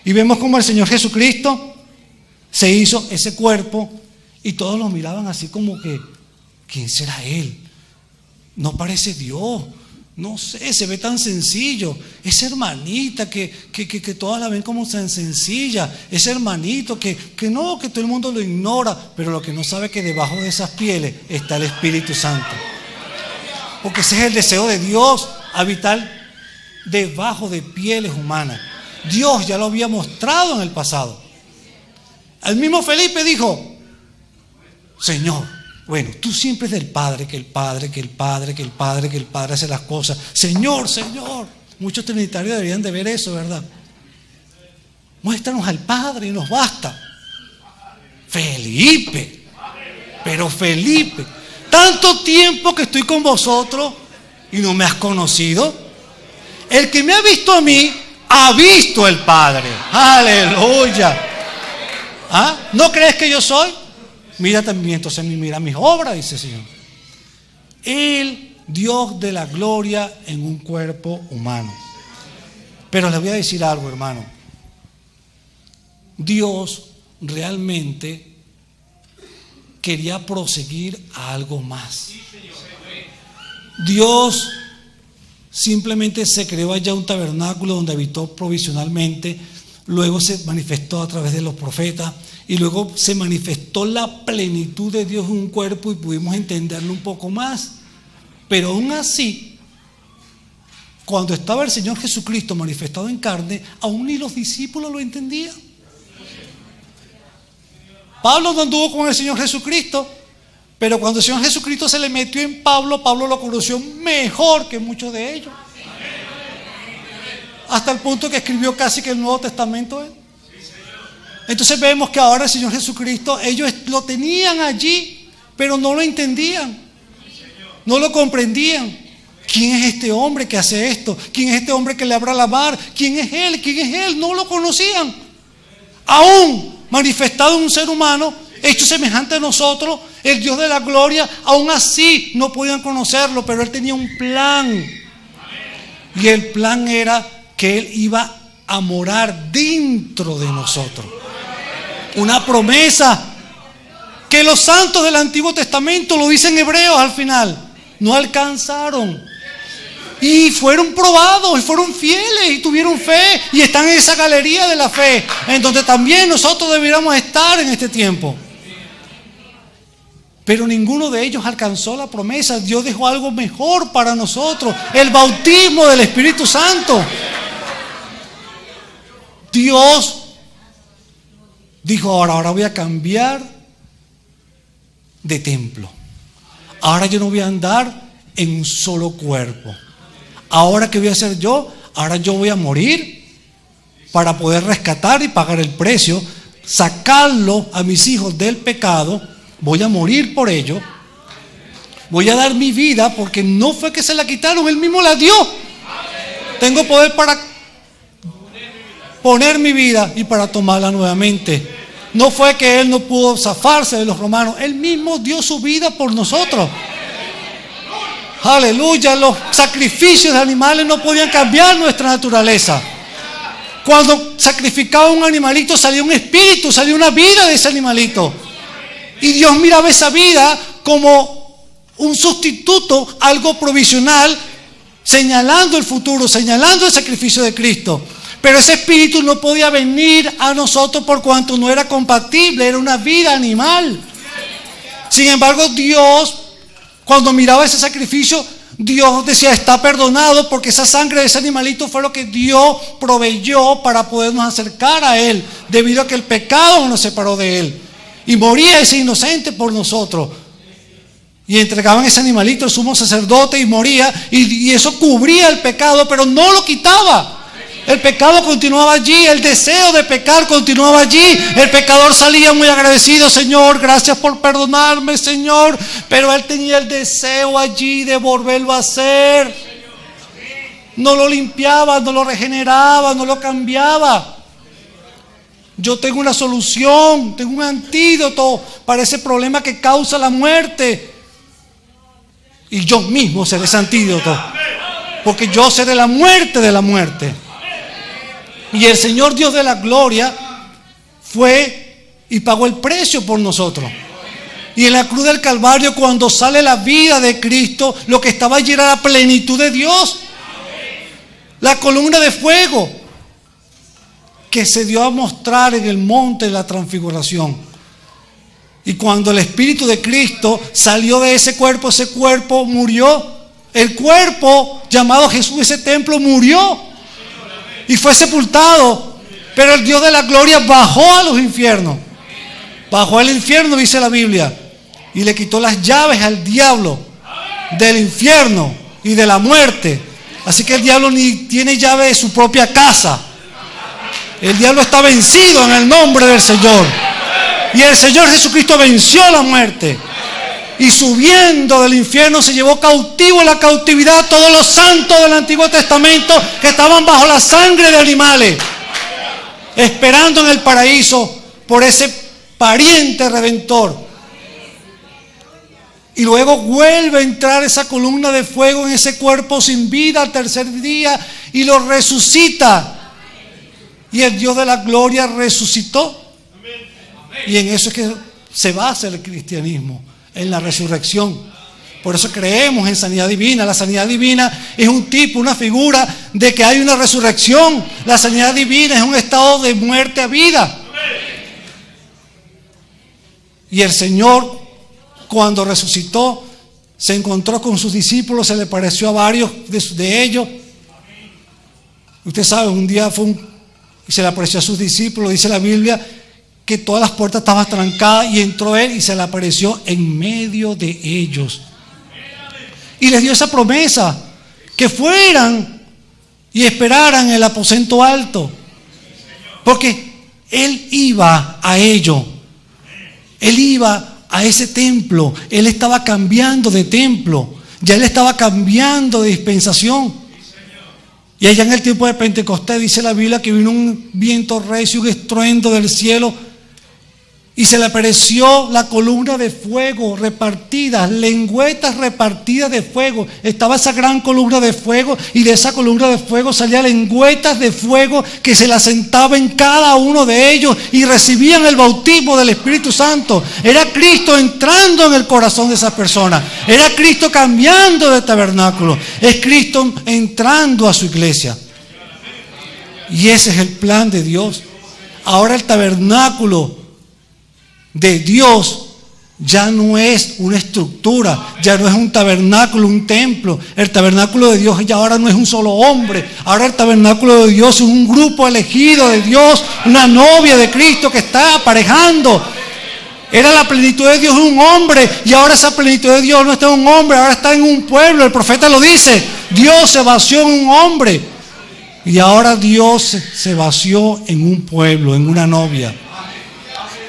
Y vemos como el Señor Jesucristo se hizo ese cuerpo y todos lo miraban así como que: ¿quién será Él? No parece Dios. No sé, se ve tan sencillo. Esa hermanita que todas la ven como tan sencilla. Ese hermanito que todo el mundo lo ignora. Pero lo que no sabe es que debajo de esas pieles está el Espíritu Santo. Porque ese es el deseo de Dios, habitar debajo de pieles humanas. Dios ya lo había mostrado en el pasado. El mismo Felipe dijo: Señor, Bueno, tú siempre es del Padre, que el Padre hace las cosas. Señor, Señor. Muchos trinitarios deberían de ver eso, ¿verdad? Muéstranos al Padre y nos basta. Felipe, tanto tiempo que estoy con vosotros y no me has conocido. El que me ha visto a mí, ha visto al Padre. Aleluya. ¿Ah? ¿No crees que yo soy? Mira también, entonces mira mis obras, dice el Señor. El Dios de la gloria en un cuerpo humano. Pero les voy a decir algo, hermano. Dios realmente quería proseguir a algo más. Dios simplemente se creó allá un tabernáculo donde habitó provisionalmente, luego se manifestó a través de los profetas y luego se manifestó la plenitud de Dios en un cuerpo y pudimos entenderlo un poco más. Pero aún así, cuando estaba el Señor Jesucristo manifestado en carne, aún ni los discípulos lo entendían. Pablo no anduvo con el Señor Jesucristo, pero cuando el Señor Jesucristo se le metió en Pablo, Pablo lo conoció mejor que muchos de ellos. Hasta el punto que escribió casi que el Nuevo Testamento él. Entonces vemos que ahora el Señor Jesucristo, ellos lo tenían allí, pero no lo entendían, no lo comprendían. ¿Quién es este hombre que hace esto? ¿Quién es este hombre que le abre la mar? ¿Quién es él? ¿Quién es él? No lo conocían. Aún manifestado en un ser humano, hecho semejante a nosotros, el Dios de la gloria, aún así no podían conocerlo, pero Él tenía un plan. Y el plan era que Él iba a morar dentro de nosotros. Una promesa que los santos del Antiguo Testamento, lo dicen Hebreos al final, no alcanzaron. Y fueron probados, y fueron fieles, y tuvieron fe, y están en esa galería de la fe, en donde también nosotros deberíamos estar en este tiempo. Pero ninguno de ellos alcanzó la promesa. Dios dejó algo mejor para nosotros, el bautismo del Espíritu Santo. Dios dijo, ahora voy a cambiar de templo. Ahora yo no voy a andar en un solo cuerpo. Ahora, ¿qué voy a hacer yo? Ahora yo voy a morir para poder rescatar y pagar el precio, sacarlo a mis hijos del pecado. Voy a morir por ello. Voy a dar mi vida porque no fue que se la quitaron, Él mismo la dio. Tengo poder para poner mi vida y para tomarla nuevamente. No fue que Él no pudo zafarse de los romanos, Él mismo dio su vida por nosotros. Aleluya, los sacrificios de animales no podían cambiar nuestra naturaleza. Cuando sacrificaba un animalito salía un espíritu, salía una vida de ese animalito. Y Dios miraba esa vida como un sustituto, algo provisional, señalando el futuro, señalando el sacrificio de Cristo. Pero ese espíritu no podía venir a nosotros por cuanto no era compatible, era una vida animal. Sin embargo, Dios, cuando miraba ese sacrificio, Dios decía, está perdonado porque esa sangre de ese animalito fue lo que Dios proveyó para podernos acercar a Él, debido a que el pecado nos separó de Él. Y moría ese inocente por nosotros. Y entregaban ese animalito al sumo sacerdote y moría, y eso cubría el pecado, pero no lo quitaba. El pecado continuaba allí, el deseo de pecar continuaba allí. El pecador salía muy agradecido, Señor, gracias por perdonarme, Señor. Pero él tenía el deseo allí de volverlo a hacer. No lo limpiaba, no lo regeneraba, no lo cambiaba. Yo tengo una solución, tengo un antídoto para ese problema que causa la muerte. Y yo mismo seré ese antídoto, porque yo seré la muerte de la muerte. Y el Señor Dios de la gloria fue y pagó el precio por nosotros. Y en la cruz del Calvario, cuando sale la vida de Cristo, lo que estaba allí era la plenitud de Dios. La columna de fuego que se dio a mostrar en el monte de la transfiguración. Y cuando el Espíritu de Cristo salió de ese cuerpo murió. El cuerpo llamado Jesús, ese templo, murió y fue sepultado. Pero el Dios de la gloria bajó a los infiernos. Bajó al infierno, dice la Biblia. y le quitó las llaves al diablo del infierno y de la muerte. Así que el diablo ni tiene llave de su propia casa. El diablo está vencido en el nombre del Señor. Y el Señor Jesucristo venció la muerte. Y subiendo del infierno se llevó cautivo en la cautividad a todos los santos del Antiguo Testamento que estaban bajo la sangre de animales, esperando en el paraíso por ese pariente redentor. Y luego vuelve a entrar esa columna de fuego en ese cuerpo sin vida al tercer día y lo resucita. Y el Dios de la gloria resucitó. Y en eso es que se basa el cristianismo, en la resurrección. Por eso creemos en sanidad divina. La sanidad divina es un tipo, una figura de que hay una resurrección. La sanidad divina es un estado de muerte a vida. Y el Señor, cuando resucitó, se encontró con sus discípulos, se le pareció a varios de ellos. Usted sabe, un día se le apareció a sus discípulos, dice la Biblia, que todas las puertas estaban trancadas y entró él y se le apareció en medio de ellos. Y les dio esa promesa, que fueran y esperaran el aposento alto. Porque él iba a ello. Él iba a ese templo. Él estaba cambiando de templo. Ya él estaba cambiando de dispensación. Y allá en el tiempo de Pentecostés dice la Biblia que vino un viento recio, un estruendo del cielo. Y se le apareció la columna de fuego repartida, lengüetas repartidas de fuego. Estaba esa gran columna de fuego y de esa columna de fuego salían lengüetas de fuego que se le asentaba en cada uno de ellos y recibían el bautismo del Espíritu Santo. Era Cristo entrando en el corazón de esas personas. Era Cristo cambiando de tabernáculo. Es Cristo entrando a su iglesia. Y ese es el plan de Dios. Ahora el tabernáculo de Dios ya no es una estructura, ya no es un tabernáculo, un templo. El tabernáculo de Dios ya ahora no es un solo hombre. Ahora el tabernáculo de Dios es un grupo elegido de Dios, una novia de Cristo que está aparejando. Era la plenitud de Dios en un hombre y ahora esa plenitud de Dios no está en un hombre, ahora está en un pueblo. El profeta lo dice, Dios se vació en un hombre y ahora Dios se vació en un pueblo, en una novia.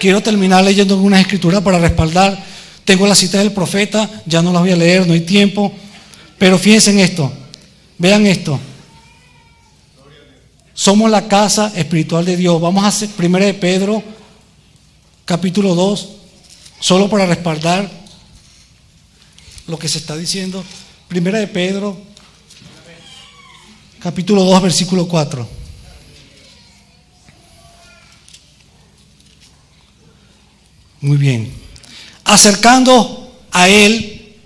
Quiero terminar leyendo algunas escrituras para respaldar. Tengo la cita del profeta, ya no las voy a leer, no hay tiempo. Pero fíjense en esto, vean esto. Somos la casa espiritual de Dios. Vamos a hacer 1 de Pedro, capítulo 2, solo para respaldar lo que se está diciendo. 1 de Pedro, capítulo 2, versículo 4. Muy bien. Acercando a él,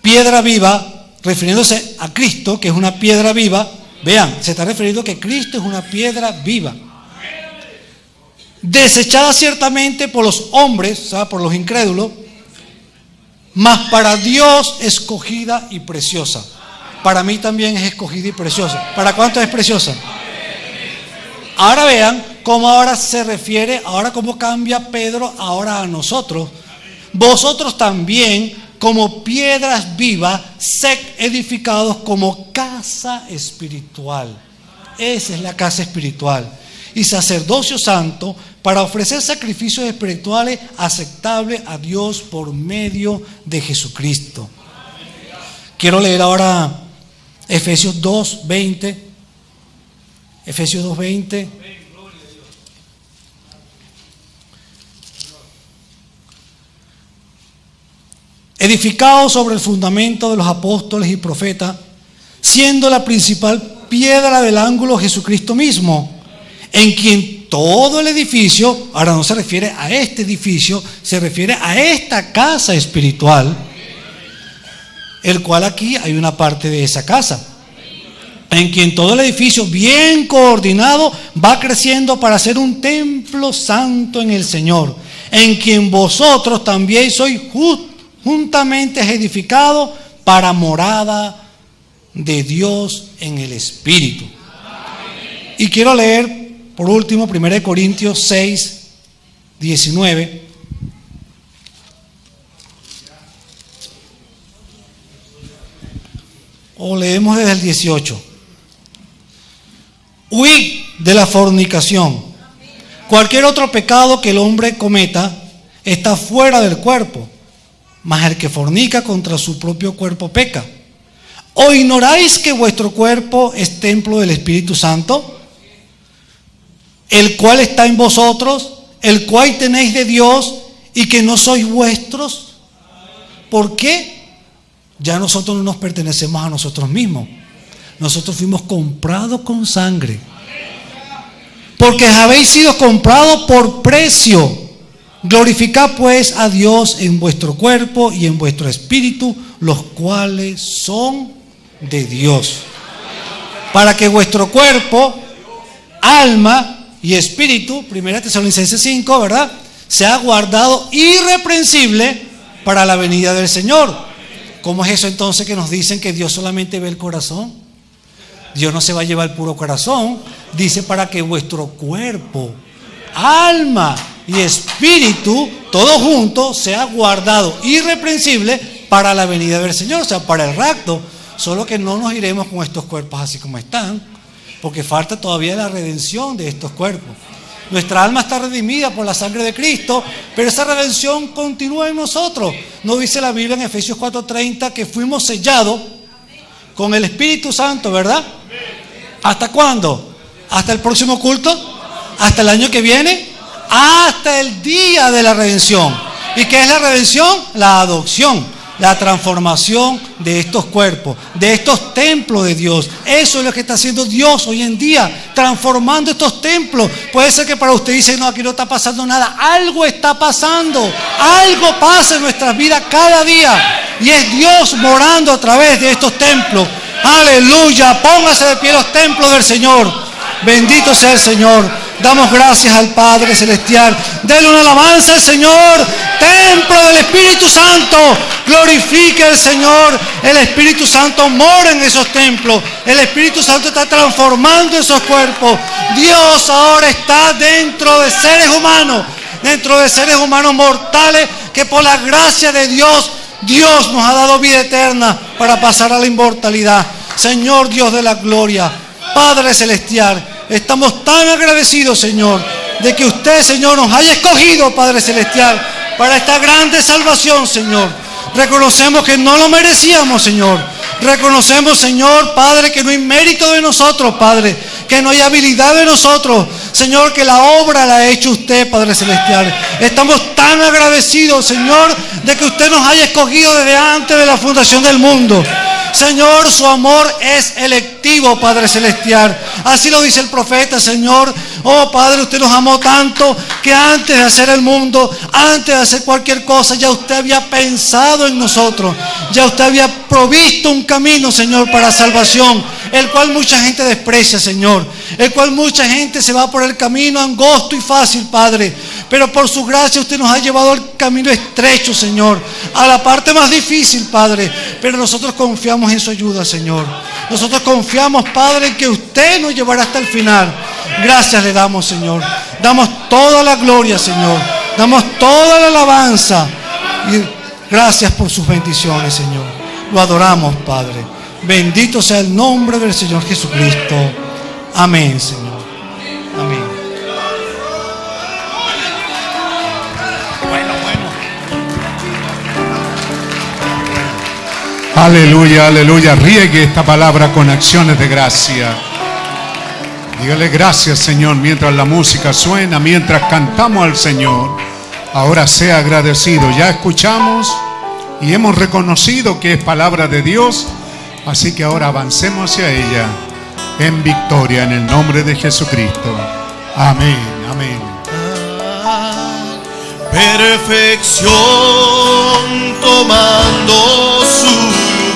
piedra viva, refiriéndose a Cristo, que es una piedra viva. Vean, se está refiriendo que Cristo es una piedra viva. Desechada ciertamente por los hombres, o sea, por los incrédulos, mas para Dios escogida y preciosa. Para mí también es escogida y preciosa. ¿Para cuánto es preciosa? Ahora vean cómo ahora se refiere, ahora cómo cambia Pedro ahora a nosotros. Vosotros también, como piedras vivas, sed edificados como casa espiritual. Esa es la casa espiritual. Y sacerdocio santo para ofrecer sacrificios espirituales aceptables a Dios por medio de Jesucristo. Quiero leer ahora Efesios 2:20. Efesios 2:20. Edificados sobre el fundamento de los apóstoles y profetas, siendo la principal piedra del ángulo Jesucristo mismo, en quien todo el edificio, ahora no se refiere a este edificio, se refiere a esta casa espiritual, el cual aquí hay una parte de esa casa, en quien todo el edificio bien coordinado va creciendo para ser un templo santo en el Señor, en quien vosotros también sois juntamente edificados para morada de Dios en el Espíritu. Y quiero leer por último 1 Corintios 6:19. o leemos desde el 18. Huid de la fornicación. Cualquier otro pecado que el hombre cometa está fuera del cuerpo, mas el que fornica contra su propio cuerpo peca. ¿O ignoráis que vuestro cuerpo es templo del Espíritu Santo, el cual está en vosotros, el cual tenéis de Dios, y que no sois vuestros? ¿Por qué? Ya nosotros no nos pertenecemos a nosotros mismos. Nosotros fuimos comprados con sangre. Porque habéis sido comprados por precio. Glorificad pues a Dios en vuestro cuerpo y en vuestro espíritu, los cuales son de Dios. Para que vuestro cuerpo, alma y espíritu, 1 Tesalonicenses 5, ¿verdad?, sea guardado irreprensible para la venida del Señor. ¿Cómo es eso entonces que nos dicen que Dios solamente ve el corazón? Dios no se va a llevar el puro corazón. Dice para que vuestro cuerpo, alma y espíritu, todo junto, sea guardado irreprensible para la venida del Señor, o sea, para el rapto. Solo que no nos iremos con estos cuerpos así como están, porque falta todavía la redención de estos cuerpos. Nuestra alma está redimida por la sangre de Cristo, pero esa redención continúa en nosotros. ¿No dice la Biblia en Efesios 4:30 que fuimos sellados con el Espíritu Santo, verdad? ¿Hasta cuándo? ¿Hasta el próximo culto? ¿Hasta el año que viene? Hasta el día de la redención. ¿Y qué es la redención? La adopción, la transformación de estos cuerpos, de estos templos de Dios. Eso es lo que está haciendo Dios hoy en día, transformando estos templos. Puede ser que para usted dice, no, aquí no está pasando nada. Algo está pasando, algo pasa en nuestras vidas cada día, y es Dios morando a través de estos templos. Aleluya, póngase de pie los templos del Señor. Bendito sea el Señor. Damos gracias al Padre Celestial. Denle una alabanza al Señor. Templo del Espíritu Santo. Glorifique al Señor. El Espíritu Santo mora en esos templos. El Espíritu Santo está transformando esos cuerpos. Dios ahora está dentro de seres humanos. Dentro de seres humanos mortales que por la gracia de Dios, Dios nos ha dado vida eterna para pasar a la inmortalidad. Señor Dios de la gloria, Padre Celestial, estamos tan agradecidos, Señor, de que usted, Señor, nos haya escogido, Padre Celestial, para esta grande salvación, Señor. Reconocemos que no lo merecíamos, Señor. Reconocemos, Señor, Padre, que no hay mérito de nosotros, Padre, que no hay habilidad de nosotros, Señor, que la obra la ha hecho usted, Padre Celestial. Estamos tan agradecidos, Señor, de que usted nos haya escogido desde antes de la fundación del mundo. Señor, su amor es electivo, Padre Celestial. Así lo dice el profeta, Señor. Oh, Padre, usted nos amó tanto que antes de hacer el mundo, antes de hacer cualquier cosa, ya usted había pensado en nosotros. Ya usted había provisto un camino, Señor, para salvación, el cual mucha gente desprecia, Señor. El cual mucha gente se va por el camino angosto y fácil, Padre. Pero por su gracia usted nos ha llevado al camino estrecho, Señor, a la parte más difícil, Padre. Pero nosotros confiamos en su ayuda, Señor. Nosotros confiamos, Padre, en que usted nos llevará hasta el final. Gracias le damos, Señor. Damos toda la gloria, Señor. Damos toda la alabanza. Y gracias por sus bendiciones, Señor. Lo adoramos, Padre. Bendito sea el nombre del Señor Jesucristo. Amén, Señor. Amén. Aleluya, aleluya. Riegue esta palabra con acciones de gracia. Dígale gracias, Señor, mientras la música suena, mientras cantamos al Señor. Ahora sea agradecido. Ya escuchamos y hemos reconocido que es palabra de Dios. Así que ahora avancemos hacia ella en victoria en el nombre de Jesucristo. Amén, amén. Perfección tomando su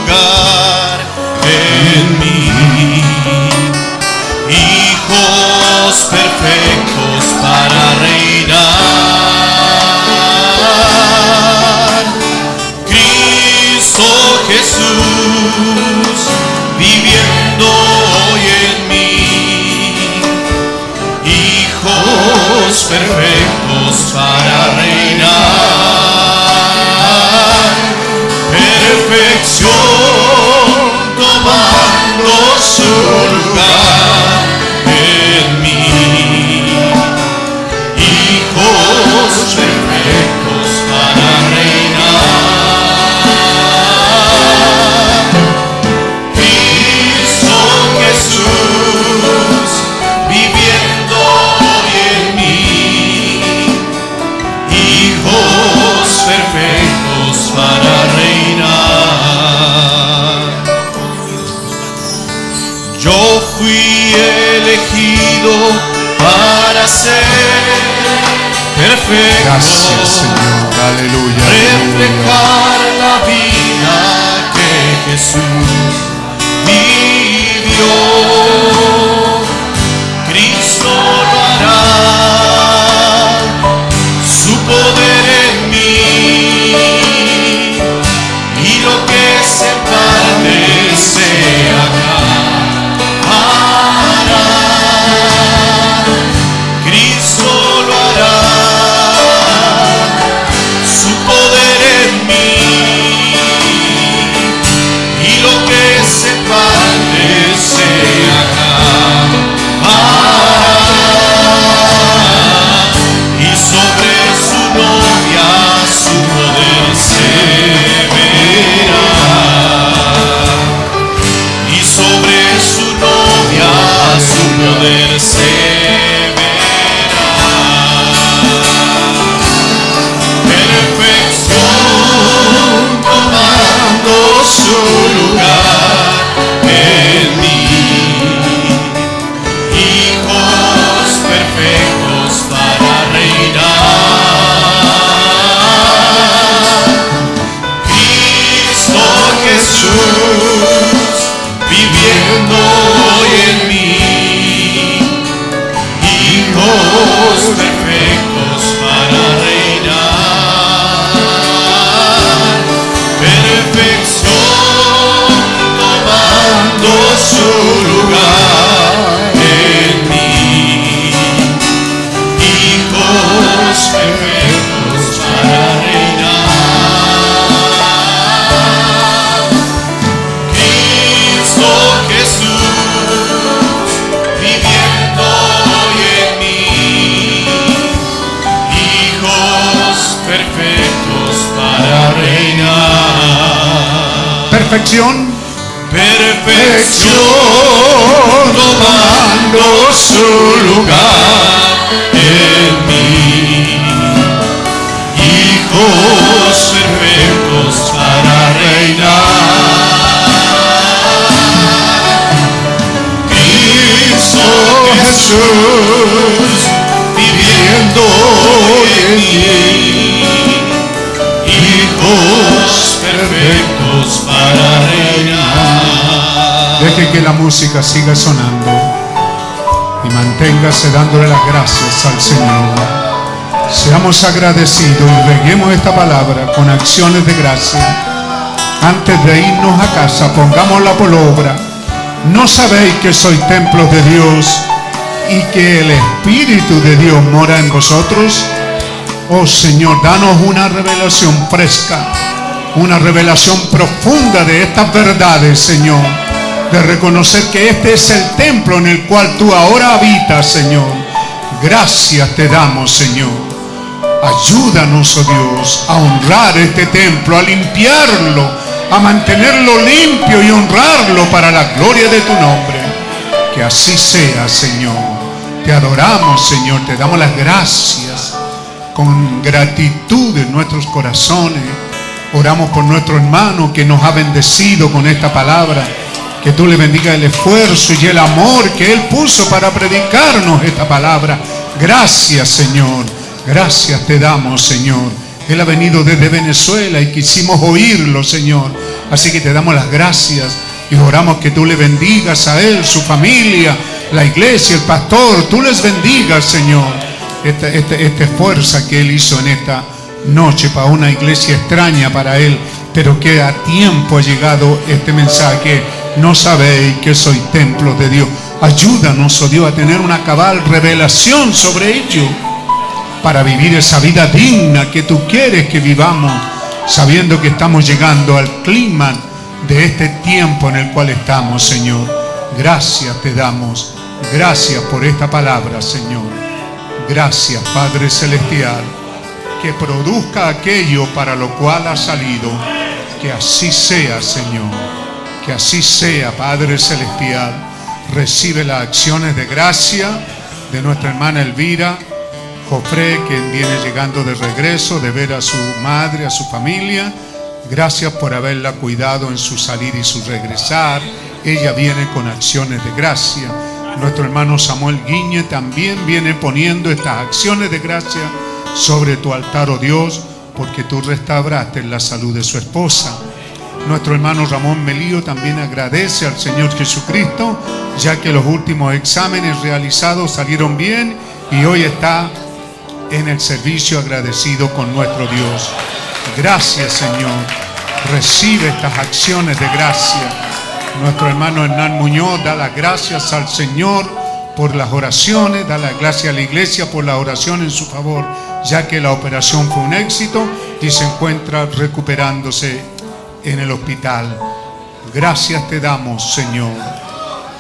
lugar en mí. Hijos perfectos para reinar. Cristo Jesús viviendo hoy en mí. Hijos perfectos para reinar. Perfección tomando lugar en mí. Hijos perfectos para reinar. Cristo Jesús viviendo hoy en mí. Hijos perfectos para reinar. Yo fui elegido para ser perfecto. Gracias, Señor. Aleluya. Reflejar la vida que Jesús vivió. Cristo lo hará, su poder en mí, y lo que se parte se acabará. Cristo lo hará, su poder en mí, y lo que se parte se acabará. Y sobre su novia su poder se verá. Y sobre su novia su poder se verá. Perfección tomando su lugar en mí. Hijos perfectos para reinar. Cristo Jesús viviendo hoy en mí. Hijos perfectos para reinar. Perfección tomando su lugar en mí. Hijos perfectos para reinar. Cristo Jesús viviendo hoy en mí. Hijos perfectos para reinar. Perfección. Perfección tomando su lugar en mí. Hijos perfectos para reinar. Cristo Jesús viviendo hoy en mí. Hijos perfectos para reinar. Deje que la música siga sonando y manténgase dándole las gracias al Señor. Seamos agradecidos y reguemos esta palabra con acciones de gracia. Antes de irnos a casa, pongámosla por obra. ¿No sabéis que sois templos de Dios y que el Espíritu de Dios mora en vosotros? Oh Señor, danos una revelación fresca, una revelación profunda de estas verdades, Señor, de reconocer que este es el templo en el cual tú ahora habitas, Señor. Gracias te damos, Señor. Ayúdanos, oh Dios, a honrar este templo, a limpiarlo, a mantenerlo limpio y honrarlo para la gloria de tu nombre. Que así sea, Señor. Te adoramos, Señor, te damos las gracias con gratitud en nuestros corazones. Oramos por nuestro hermano que nos ha bendecido con esta palabra. Que tú le bendiga el esfuerzo y el amor que él puso para predicarnos esta palabra. Gracias, Señor. Gracias te damos, Señor. Él ha venido desde Venezuela y quisimos oírlo, Señor. Así que te damos las gracias y oramos que tú le bendigas a él, su familia, la iglesia, el pastor. Tú les bendigas, Señor. Esta fuerza que él hizo en esta noche para una iglesia extraña para él, pero que a tiempo ha llegado este mensaje. No sabéis que soy templo de Dios. Ayúdanos, oh Dios, a tener una cabal revelación sobre ello, para vivir esa vida digna que tú quieres que vivamos, sabiendo que estamos llegando al clima de este tiempo en el cual estamos, Señor. Gracias te damos. Gracias por esta palabra, Señor. Gracias, Padre Celestial. Que produzca aquello para lo cual ha salido. Que así sea, Señor. Que así sea, Padre Celestial. Recibe las acciones de gracia de nuestra hermana Elvira Jofré, que viene llegando de regreso de ver a su madre, a su familia. Gracias por haberla cuidado en su salir y su regresar. Ella viene con acciones de gracia. Nuestro hermano Samuel Guiñe también viene poniendo estas acciones de gracia sobre tu altar, oh Dios, porque tú restauraste la salud de su esposa. Nuestro hermano Ramón Melío también agradece al Señor Jesucristo, ya que los últimos exámenes realizados salieron bien y hoy está en el servicio agradecido con nuestro Dios. Gracias, Señor. Recibe estas acciones de gracia. Nuestro hermano Hernán Muñoz da las gracias al Señor por las oraciones, da las gracias a la iglesia por la oración en su favor, ya que la operación fue un éxito y se encuentra recuperándose en el hospital. Gracias te damos, Señor.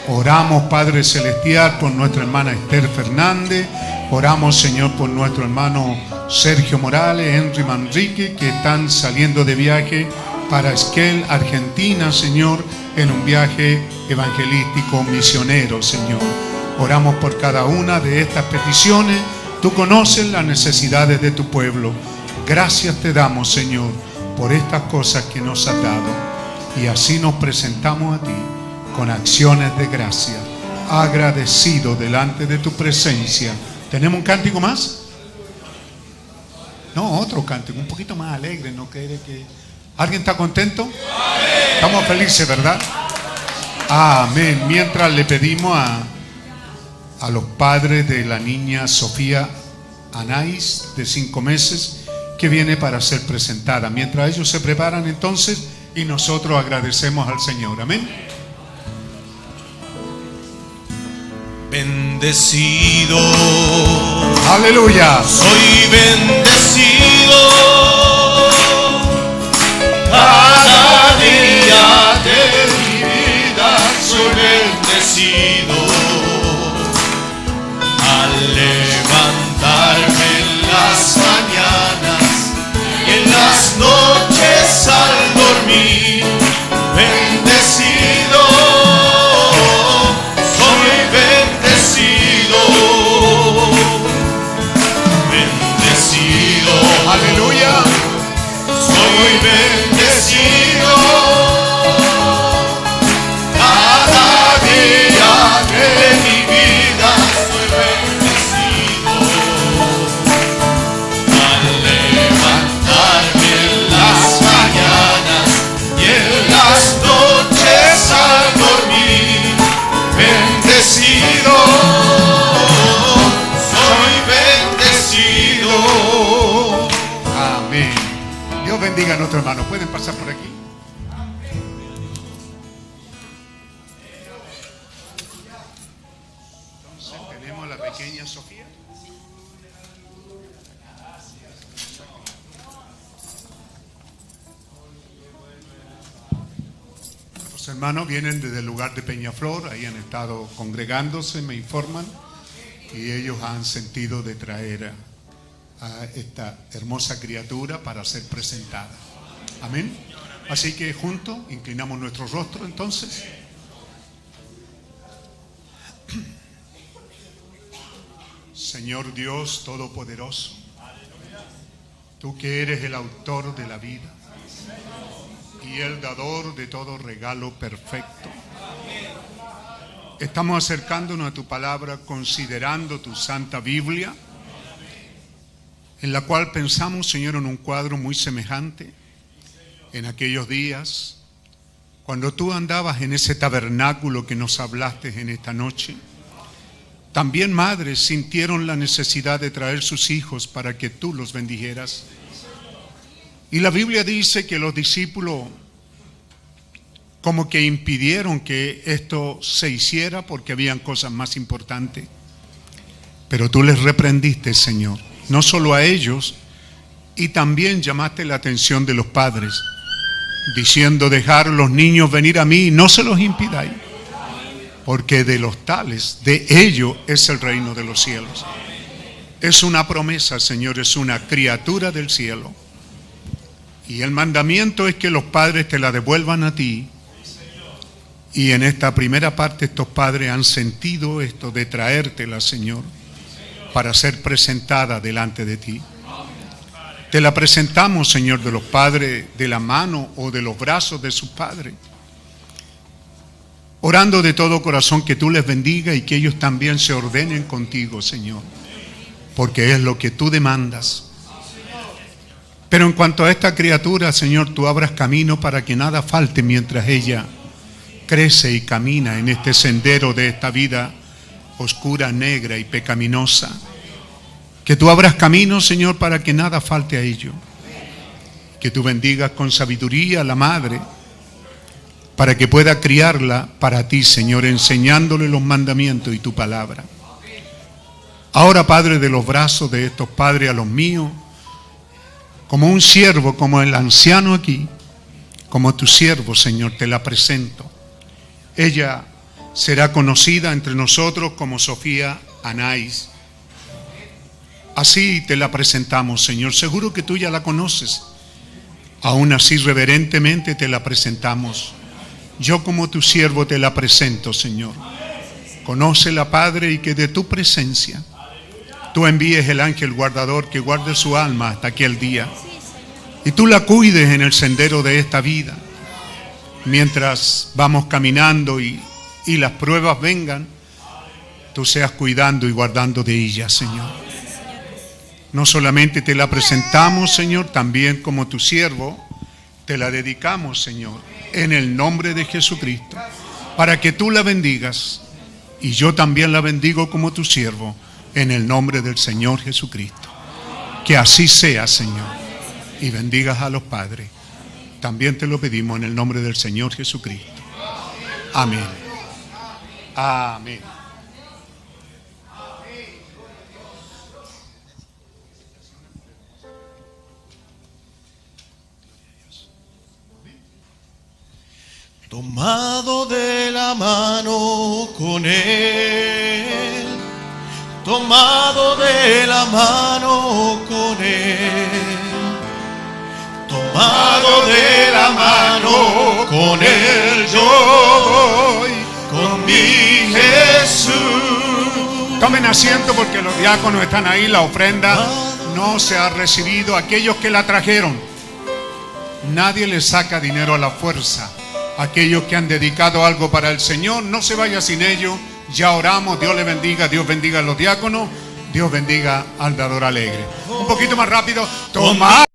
Oramos, Padre Celestial, por nuestra hermana Esther Fernández. Oramos, Señor, por nuestro hermano Sergio Morales, Henry Manrique, que están saliendo de viaje para Esquel, Argentina, Señor, en un viaje evangelístico misionero, Señor. Oramos por cada una de estas peticiones. Tú conoces las necesidades de tu pueblo. Gracias te damos, Señor, por estas cosas que nos has dado. Y así nos presentamos a ti con acciones de gracia, agradecido delante de tu presencia. ¿Tenemos un cántico más? No, otro cántico, un poquito más alegre. ¿No quiere que... ¿Alguien está contento? ¡Amén! Estamos felices, ¿verdad? Amén. Mientras le pedimos a los padres de la niña Sofía Anais, de 5 meses, que viene para ser presentada. Mientras ellos se preparan entonces, y nosotros agradecemos al Señor. Amén. Bendecido. Aleluya. Soy bendecido. Cada día de mi vida soy bendecido. Al levantarme en las mañanas y en las noches al dormir, bendecido, soy bendecido, bendecido, Aleluya. soy bendecido. Cada día de mi vida soy bendecido. Al levantarme en las mañanas y en las noches al dormir, bendecido, soy bendecido. Amén. Dios bendiga a nuestro hermano. ¿Pueden pasar por aquí? Entonces tenemos a la pequeña Sofía. Los hermanos vienen desde el lugar de Peñaflor, ahí han estado congregándose, me informan, y ellos han sentido de traer a esta hermosa criatura para ser presentada. Amén. Así que juntos inclinamos nuestro rostro entonces. Señor Dios Todopoderoso, tú que eres el autor de la vida y el dador de todo regalo perfecto, estamos acercándonos a tu palabra considerando tu Santa Biblia, en la cual pensamos, Señor, en un cuadro muy semejante en aquellos días cuando tú andabas en ese tabernáculo que nos hablaste en esta noche. También madres sintieron la necesidad de traer sus hijos para que tú los bendijeras. Y la Biblia dice que los discípulos como que impidieron que esto se hiciera porque habían cosas más importantes. Pero tú les reprendiste, Señor, no solo a ellos, y también llamaste la atención de los padres, diciendo: dejar los niños venir a mí, no se los impidáis. porque de los tales, de ello es el reino de los cielos. Es una promesa, Señor, es una criatura del cielo. Y el mandamiento es que los padres te la devuelvan a ti. Y en esta primera parte estos padres han sentido esto de traértela, Señor, para ser presentada delante de ti. Te la presentamos, Señor, de los padres, de la mano o de los brazos de sus padres. Orando de todo corazón que tú les bendiga y que ellos también se ordenen contigo, Señor, porque es lo que tú demandas. Pero en cuanto a esta criatura, Señor, tú abras camino para que nada falte mientras ella crece y camina en este sendero de esta vida oscura, negra y pecaminosa. Que tú abras camino, Señor, para que nada falte a ello. Que tú bendigas con sabiduría a la madre, para que pueda criarla para ti, Señor, enseñándole los mandamientos y tu palabra. Ahora, Padre, de los brazos de estos padres a los míos, como un siervo, como el anciano aquí, como tu siervo, Señor, te la presento. Ella será conocida entre nosotros como Sofía Anais. Así te la presentamos, Señor. Seguro que tú ya la conoces. Aún así, reverentemente te la presentamos. Yo como tu siervo te la presento, Señor. Conócela, Padre, y que de tu presencia tú envíes el ángel guardador que guarde su alma hasta aquel día. Y tú la cuides en el sendero de esta vida. Mientras vamos caminando y las pruebas vengan, tú seas cuidando y guardando de ella, Señor. No solamente te la presentamos, Señor, también como tu siervo, te la dedicamos, Señor, en el nombre de Jesucristo, para que tú la bendigas. Y yo también la bendigo como tu siervo, en el nombre del Señor Jesucristo. Que así sea, Señor, y bendigas a los padres. También te lo pedimos en el nombre del Señor Jesucristo. Amén. Amén. Tomado de la mano con Él, tomado de la mano con Él, tomado de la mano con Él, yo voy con mi Jesús. Tomen asiento porque los diáconos están ahí, la ofrenda no se ha recibido. Aquellos que la trajeron, nadie les saca dinero a la fuerza. Aquellos que han dedicado algo para el Señor, no se vaya sin ello. Ya oramos, Dios le bendiga, Dios bendiga a los diáconos, Dios bendiga al dador alegre. Un poquito más rápido. Toma.